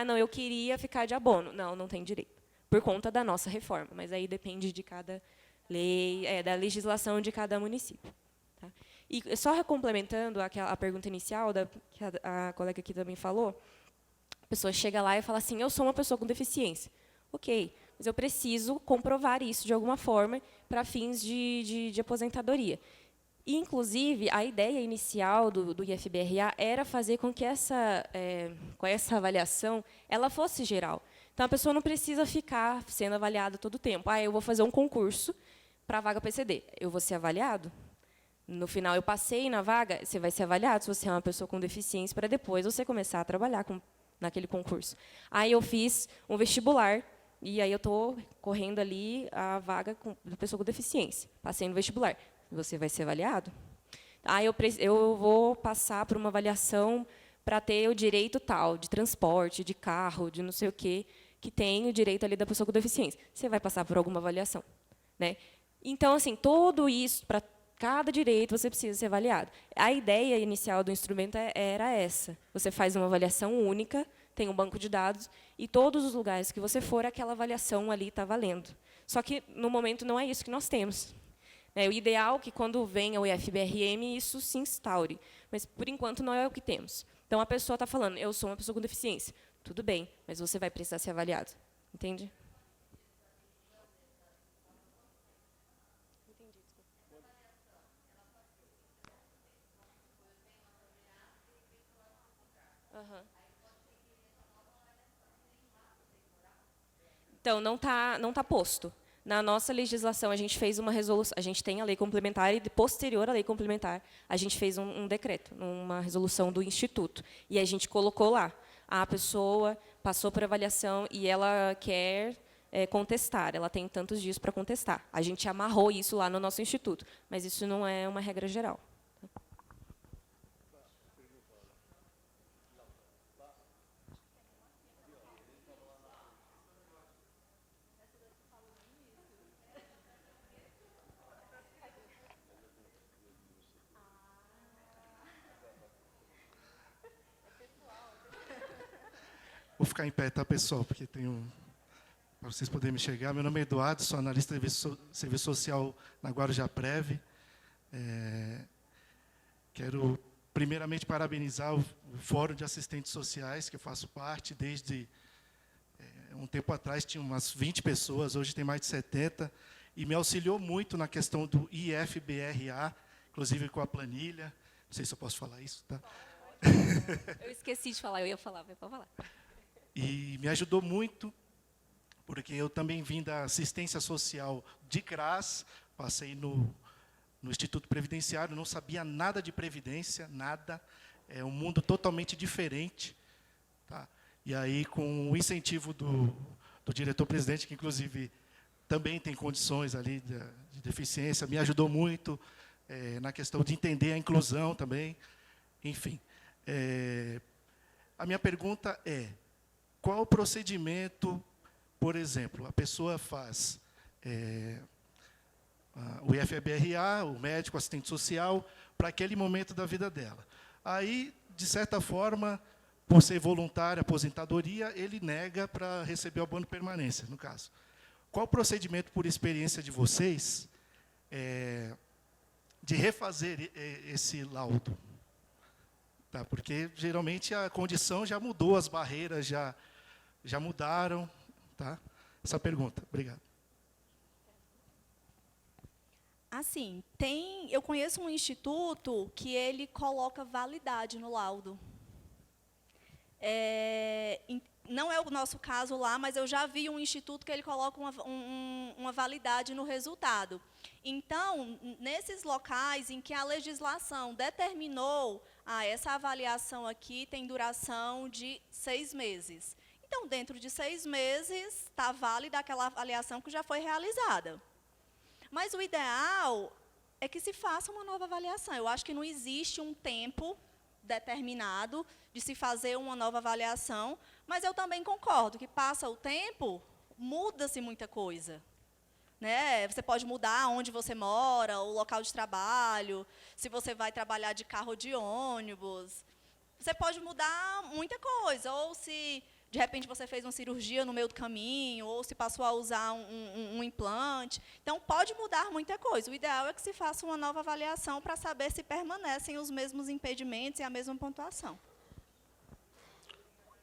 Não, eu queria ficar de abono. Não tem direito. Por conta da nossa reforma, mas aí depende de cada lei, da legislação de cada município. Tá? E só complementando a pergunta inicial, que a colega aqui também falou, a pessoa chega lá e fala assim, eu sou uma pessoa com deficiência. Ok, mas eu preciso comprovar isso de alguma forma para fins de aposentadoria. E, inclusive, a ideia inicial do IFBRA era fazer com que essa avaliação ela fosse geral. Então, a pessoa não precisa ficar sendo avaliada todo o tempo. Eu vou fazer um concurso para a vaga PCD. Eu vou ser avaliado? No final, eu passei na vaga, você vai ser avaliado se você é uma pessoa com deficiência, para depois você começar a trabalhar naquele concurso. Aí eu fiz um vestibular, e aí eu estou correndo ali a vaga da pessoa com deficiência. Passei no vestibular. Você vai ser avaliado? Eu vou passar por uma avaliação para ter o direito tal, de transporte, de carro, de não sei o quê, que tem o direito ali da pessoa com deficiência. Você vai passar por alguma avaliação, né? Então, assim, tudo isso, para cada direito, você precisa ser avaliado. A ideia inicial do instrumento era essa. Você faz uma avaliação única, tem um banco de dados, e todos os lugares que você for, aquela avaliação ali está valendo. Só que, no momento, não é isso que nós temos. O ideal é que, quando venha o IFBRM, isso se instaure. Mas, por enquanto, não é o que temos. Então, a pessoa está falando, eu sou uma pessoa com deficiência. Tudo bem, mas você vai precisar ser avaliado. Entende? Então, não tá posto. Na nossa legislação, a gente fez uma resolução, a gente tem a lei complementar e, posterior à lei complementar, a gente fez um decreto, uma resolução do Instituto. E a gente colocou lá, a pessoa passou por avaliação e ela quer contestar, ela tem tantos dias para contestar. A gente amarrou isso lá no nosso Instituto, mas isso não é uma regra geral. Vou ficar em pé, tá, pessoal? Porque tenho... Para vocês poderem me enxergar. Meu nome é Eduardo, sou analista de serviço social na Guarujá Prev. Quero, primeiramente, parabenizar o Fórum de Assistentes Sociais, que eu faço parte desde... um tempo atrás tinha umas 20 pessoas, hoje tem mais de 70, e me auxiliou muito na questão do IFBRA, inclusive com a planilha. Não sei se eu posso falar isso, tá? Eu esqueci de falar, eu ia falar, mas pode falar. E me ajudou muito, porque eu também vim da assistência social de CRAS, passei no Instituto Previdenciário, não sabia nada de previdência, nada, é um mundo totalmente diferente. Tá? E aí, com o incentivo do diretor-presidente, que, inclusive, também tem condições ali de deficiência, me ajudou muito na questão de entender a inclusão também. Enfim, a minha pergunta é, qual o procedimento, por exemplo, a pessoa faz o IFBRA, o médico, assistente social, para aquele momento da vida dela. Aí, de certa forma, por ser voluntária, aposentadoria, ele nega para receber o abono permanência, no caso. Qual o procedimento, por experiência de vocês, de refazer esse laudo? Tá, porque, geralmente, a condição já mudou, as barreiras já mudaram. Tá? Essa pergunta. Obrigado. Assim, eu conheço um instituto que ele coloca validade no laudo. Não é o nosso caso lá, mas eu já vi um instituto que ele coloca uma validade no resultado. Então, nesses locais em que a legislação determinou, essa avaliação aqui tem duração de 6 meses. Então, dentro de 6 meses, está válida aquela avaliação que já foi realizada. Mas o ideal é que se faça uma nova avaliação. Eu acho que não existe um tempo determinado de se fazer uma nova avaliação, mas eu também concordo que passa o tempo, muda-se muita coisa. Né? Você pode mudar onde você mora, o local de trabalho, se você vai trabalhar de carro ou de ônibus. Você pode mudar muita coisa, ou se, de repente, você fez uma cirurgia no meio do caminho, ou se passou a usar um implante. Então, pode mudar muita coisa. O ideal é que se faça uma nova avaliação para saber se permanecem os mesmos impedimentos e a mesma pontuação.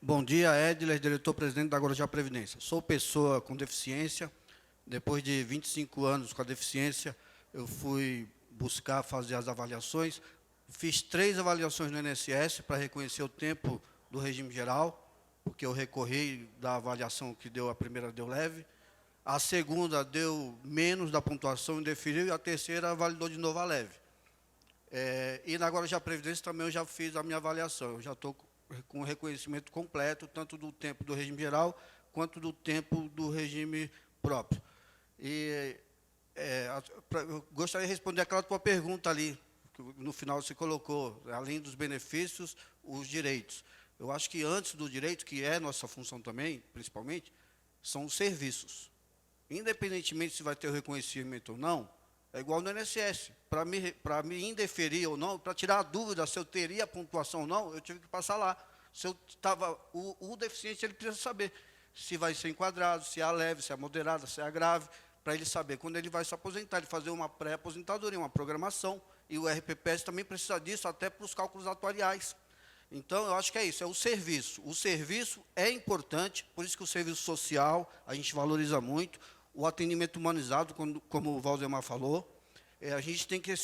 Bom dia, Edler, diretor-presidente da Guarujá Previdência. Sou pessoa com deficiência. Depois de 25 anos com a deficiência, eu fui buscar fazer as avaliações. Fiz 3 avaliações no INSS para reconhecer o tempo do regime geral, porque eu recorri da avaliação que deu, a primeira deu leve, a segunda deu menos da pontuação, indeferiu, e a terceira validou de novo a leve. E na Guarujá Previdência também eu já fiz a minha avaliação, eu já estou com o reconhecimento completo, tanto do tempo do regime geral, quanto do tempo do regime próprio. E eu gostaria de responder aquela tua pergunta ali, que no final você colocou, além dos benefícios, os direitos. Eu acho que antes do direito, que é nossa função também, principalmente, são os serviços. Independentemente se vai ter o reconhecimento ou não, é igual no INSS. Para me indeferir ou não, para tirar a dúvida se eu teria pontuação ou não, eu tive que passar lá. Se eu estava, o deficiente ele precisa saber se vai ser enquadrado, se é leve, se é moderada, se é grave, para ele saber quando ele vai se aposentar, ele fazer uma pré-aposentadoria, uma programação. E o RPPS também precisa disso, até para os cálculos atuariais. Então, eu acho que é isso, é o serviço. O serviço é importante, por isso que o serviço social a gente valoriza muito, o atendimento humanizado, como o Valdemar falou. A gente tem que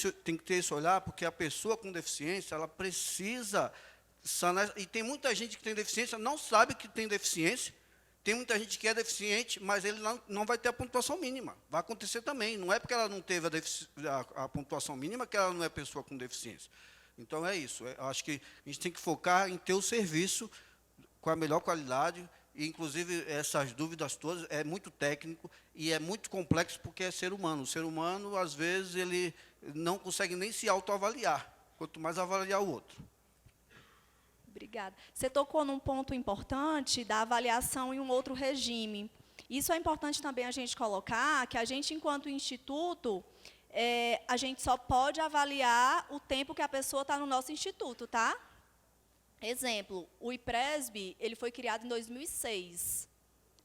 ter esse olhar, porque a pessoa com deficiência, ela precisa sanar. E tem muita gente que tem deficiência, não sabe que tem deficiência. Tem muita gente que é deficiente, mas ele não vai ter a pontuação mínima. Vai acontecer também. Não é porque ela não teve a pontuação mínima que ela não é pessoa com deficiência. Então, é isso. Eu acho que a gente tem que focar em ter o serviço com a melhor qualidade, e, inclusive, essas dúvidas todas, é muito técnico e é muito complexo porque é ser humano. O ser humano, às vezes, ele não consegue nem se autoavaliar, quanto mais avaliar o outro. Obrigada. Você tocou num ponto importante da avaliação em um outro regime. Isso é importante também a gente colocar, que a gente, enquanto instituto, a gente só pode avaliar o tempo que a pessoa está no nosso instituto, tá? Exemplo, o IPRESB, ele foi criado em 2006.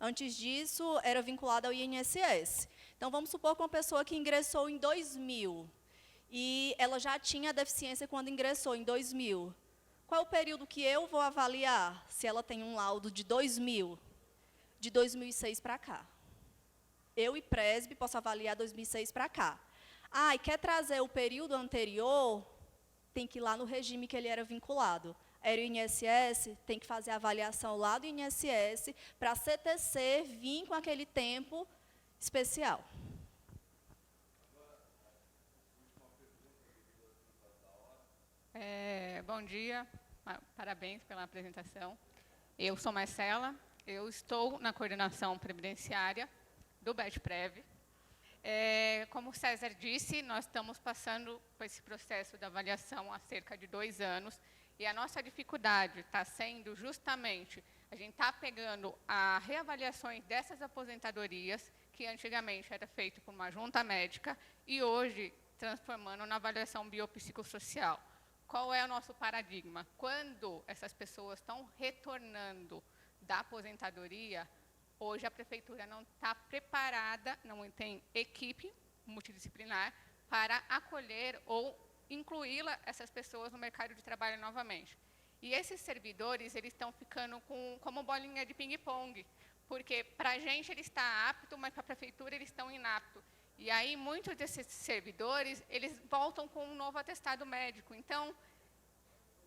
Antes disso, era vinculado ao INSS. Então, vamos supor que uma pessoa que ingressou em 2000, e ela já tinha deficiência quando ingressou em 2000. Qual é o período que eu vou avaliar, se ela tem um laudo de 2000? De 2006 para cá. Eu, IPRESB, posso avaliar 2006 para cá. E quer trazer o período anterior, tem que ir lá no regime que ele era vinculado. Era o INSS, tem que fazer a avaliação lá do INSS, para a CTC vir com aquele tempo especial. Bom dia, parabéns pela apresentação. Eu sou Marcela, eu estou na coordenação previdenciária do BETPREV. Como o César disse, nós estamos passando por esse processo de avaliação há cerca de 2 anos, e a nossa dificuldade está sendo justamente, a gente está pegando as reavaliações dessas aposentadorias, que antigamente era feito por uma junta médica, e hoje transformando na avaliação biopsicossocial. Qual é o nosso paradigma? Quando essas pessoas estão retornando da aposentadoria, hoje a prefeitura não está preparada, não tem equipe multidisciplinar para acolher ou incluí-la, essas pessoas, no mercado de trabalho novamente. E esses servidores, eles estão ficando como bolinha de ping-pong, porque para a gente ele está apto, mas para a prefeitura eles estão inaptos. E aí, muitos desses servidores, eles voltam com um novo atestado médico. Então,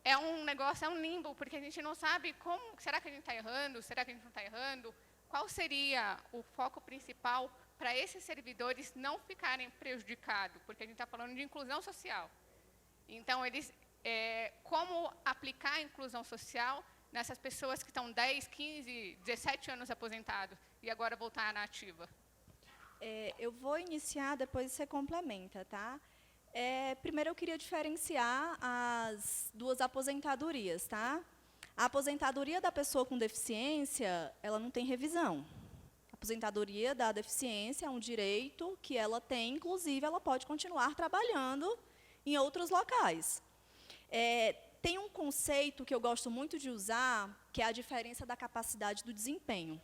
é um negócio, é um limbo, porque a gente não sabe como, será que a gente está errando, será que a gente não está errando? Qual seria o foco principal para esses servidores não ficarem prejudicados? Porque a gente está falando de inclusão social. Então, como aplicar a inclusão social nessas pessoas que estão 10, 15, 17 anos aposentados e agora voltar na ativa? Eu vou iniciar, depois você complementa, tá? Primeiro, eu queria diferenciar as duas aposentadorias, tá? A aposentadoria da pessoa com deficiência, ela não tem revisão. A aposentadoria da deficiência é um direito que ela tem, inclusive, ela pode continuar trabalhando em outros locais. Tem um conceito que eu gosto muito de usar, que é a diferença da capacidade do desempenho.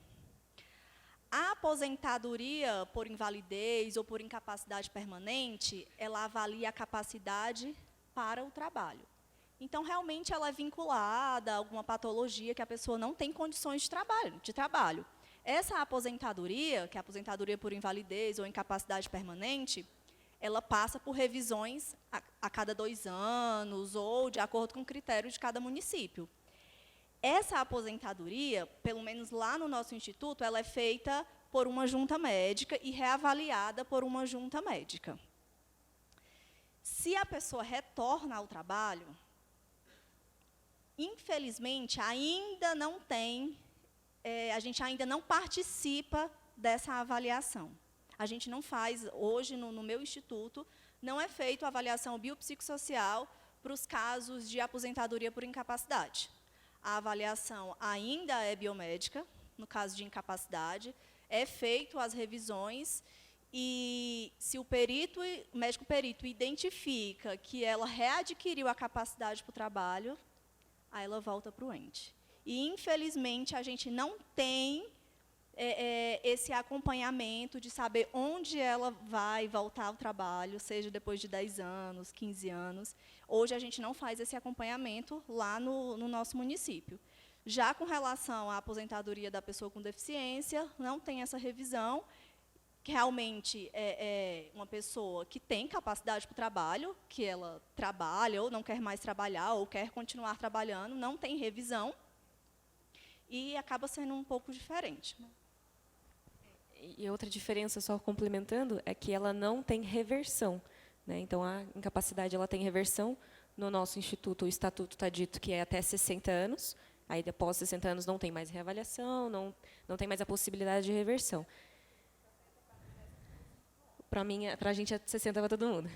A aposentadoria por invalidez ou por incapacidade permanente, ela avalia a capacidade para o trabalho. Então, realmente, ela é vinculada a alguma patologia que a pessoa não tem condições de trabalho. Essa aposentadoria, que é a aposentadoria por invalidez ou incapacidade permanente, ela passa por revisões a cada 2 anos ou de acordo com o critério de cada município. Essa aposentadoria, pelo menos lá no nosso instituto, ela é feita por uma junta médica e reavaliada por uma junta médica. Se a pessoa retorna ao trabalho, infelizmente, ainda não tem, a gente ainda não participa dessa avaliação. A gente não faz, hoje, no meu instituto, não é feita a avaliação biopsicossocial para os casos de aposentadoria por incapacidade. A avaliação ainda é biomédica, no caso de incapacidade, é feito as revisões, e se o médico perito identifica que ela readquiriu a capacidade para o trabalho, aí ela volta para o ente. E, infelizmente, a gente não tem esse acompanhamento de saber onde ela vai voltar ao trabalho, seja depois de 10 anos, 15 anos. Hoje, a gente não faz esse acompanhamento lá no nosso município. Já com relação à aposentadoria da pessoa com deficiência, não tem essa revisão. Realmente, uma pessoa que tem capacidade para o trabalho, que ela trabalha ou não quer mais trabalhar, ou quer continuar trabalhando, não tem revisão, e acaba sendo um pouco diferente. E outra diferença, só complementando, é que ela não tem reversão, né? Então, a incapacidade ela tem reversão. No nosso instituto, o estatuto está dito que é até 60 anos, aí, após 60 anos, não tem mais reavaliação, não tem mais a possibilidade de reversão. Para a gente é 60 para todo mundo.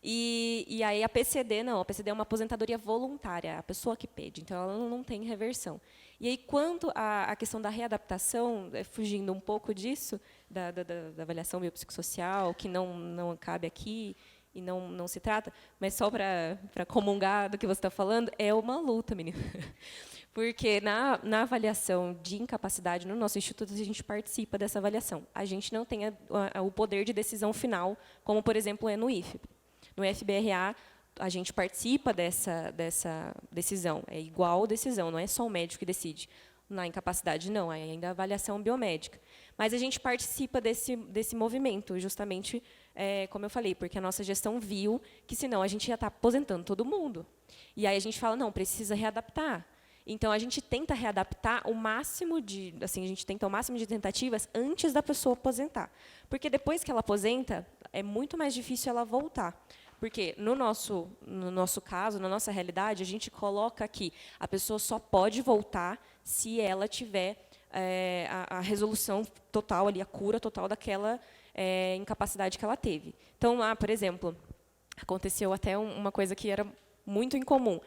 E aí a PCD não, a PCD é uma aposentadoria voluntária, a pessoa que pede, então ela não tem reversão. E aí, quanto à questão da readaptação, fugindo um pouco disso, da avaliação biopsicossocial, que não cabe aqui e não se trata, mas só para comungar do que você está falando, é uma luta, menina. Porque na avaliação de incapacidade, no nosso instituto, a gente participa dessa avaliação. A gente não tem o poder de decisão final, como, por exemplo, é no IFB. No FBRA, a gente participa dessa decisão. É igual decisão, não é só o médico que decide. Na incapacidade, não, é ainda a avaliação biomédica. Mas a gente participa desse movimento, justamente, como eu falei, porque a nossa gestão viu que, senão, a gente ia estar aposentando todo mundo. E aí a gente fala, não, precisa readaptar. Então, a gente tenta readaptar o máximo de, assim, a gente tenta o máximo de tentativas antes da pessoa aposentar. Porque depois que ela aposenta, é muito mais difícil ela voltar. Porque, no nosso caso, na nossa realidade, a gente coloca que a pessoa só pode voltar se ela tiver a resolução total, ali, a cura total daquela incapacidade que ela teve. Então, lá, por exemplo, aconteceu até uma coisa que era muito incomum.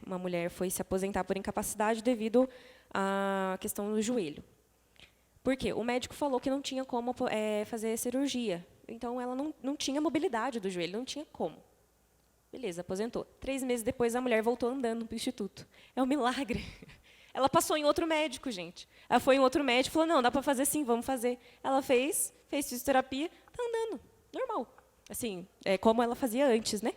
Uma mulher foi se aposentar por incapacidade devido à questão do joelho. Por quê? O médico falou que não tinha como fazer cirurgia. Então, ela não tinha mobilidade do joelho, não tinha como. Beleza, aposentou. 3 meses depois, a mulher voltou andando para o instituto. É um milagre. Ela passou em outro médico, gente. Ela foi em outro médico e falou, não, dá para fazer sim, vamos fazer. Ela fez fisioterapia, está andando, normal. Assim, como ela fazia antes, né?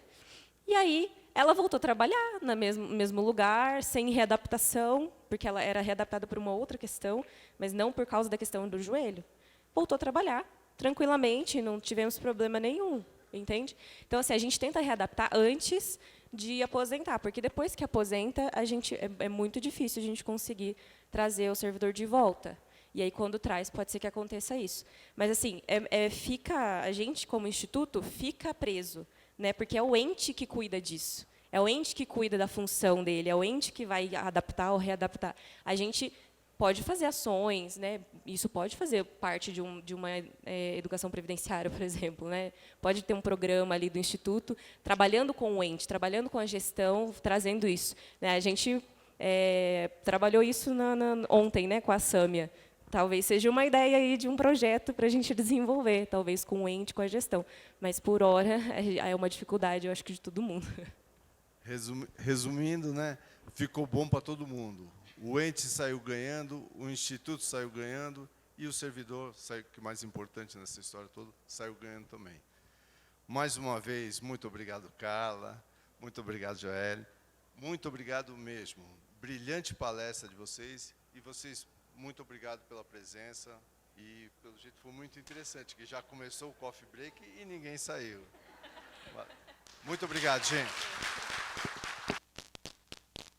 E aí, ela voltou a trabalhar no mesmo lugar, sem readaptação, porque ela era readaptada por uma outra questão, mas não por causa da questão do joelho. Voltou a trabalhar tranquilamente, não tivemos problema nenhum, entende? Então, assim, a gente tenta readaptar antes de aposentar, porque depois que aposenta, é muito difícil a gente conseguir trazer o servidor de volta. E aí, quando traz, pode ser que aconteça isso. Mas, assim, a gente, como instituto, fica preso, né? Porque é o ente que cuida disso. É o ente que cuida da função dele, é o ente que vai adaptar ou readaptar. A gente pode fazer ações, né? Isso pode fazer parte de uma educação previdenciária, por exemplo, né? Pode ter um programa ali do Instituto, trabalhando com o ente, trabalhando com a gestão, trazendo isso, né? A gente trabalhou isso ontem, né, com a Sâmia. Talvez seja uma ideia aí de um projeto para a gente desenvolver, talvez com o ente, com a gestão. Mas, por hora, é uma dificuldade, eu acho que de todo mundo. Resumindo, né, ficou bom para todo mundo. O ente saiu ganhando, o instituto saiu ganhando e o servidor, que é mais importante nessa história toda, saiu ganhando também. Mais uma vez, muito obrigado, Carla. Muito obrigado, Joelle. Muito obrigado mesmo. Brilhante palestra de vocês. E vocês, muito obrigado pela presença. E, pelo jeito, foi muito interessante, que já começou o coffee break e ninguém saiu. Muito obrigado, gente.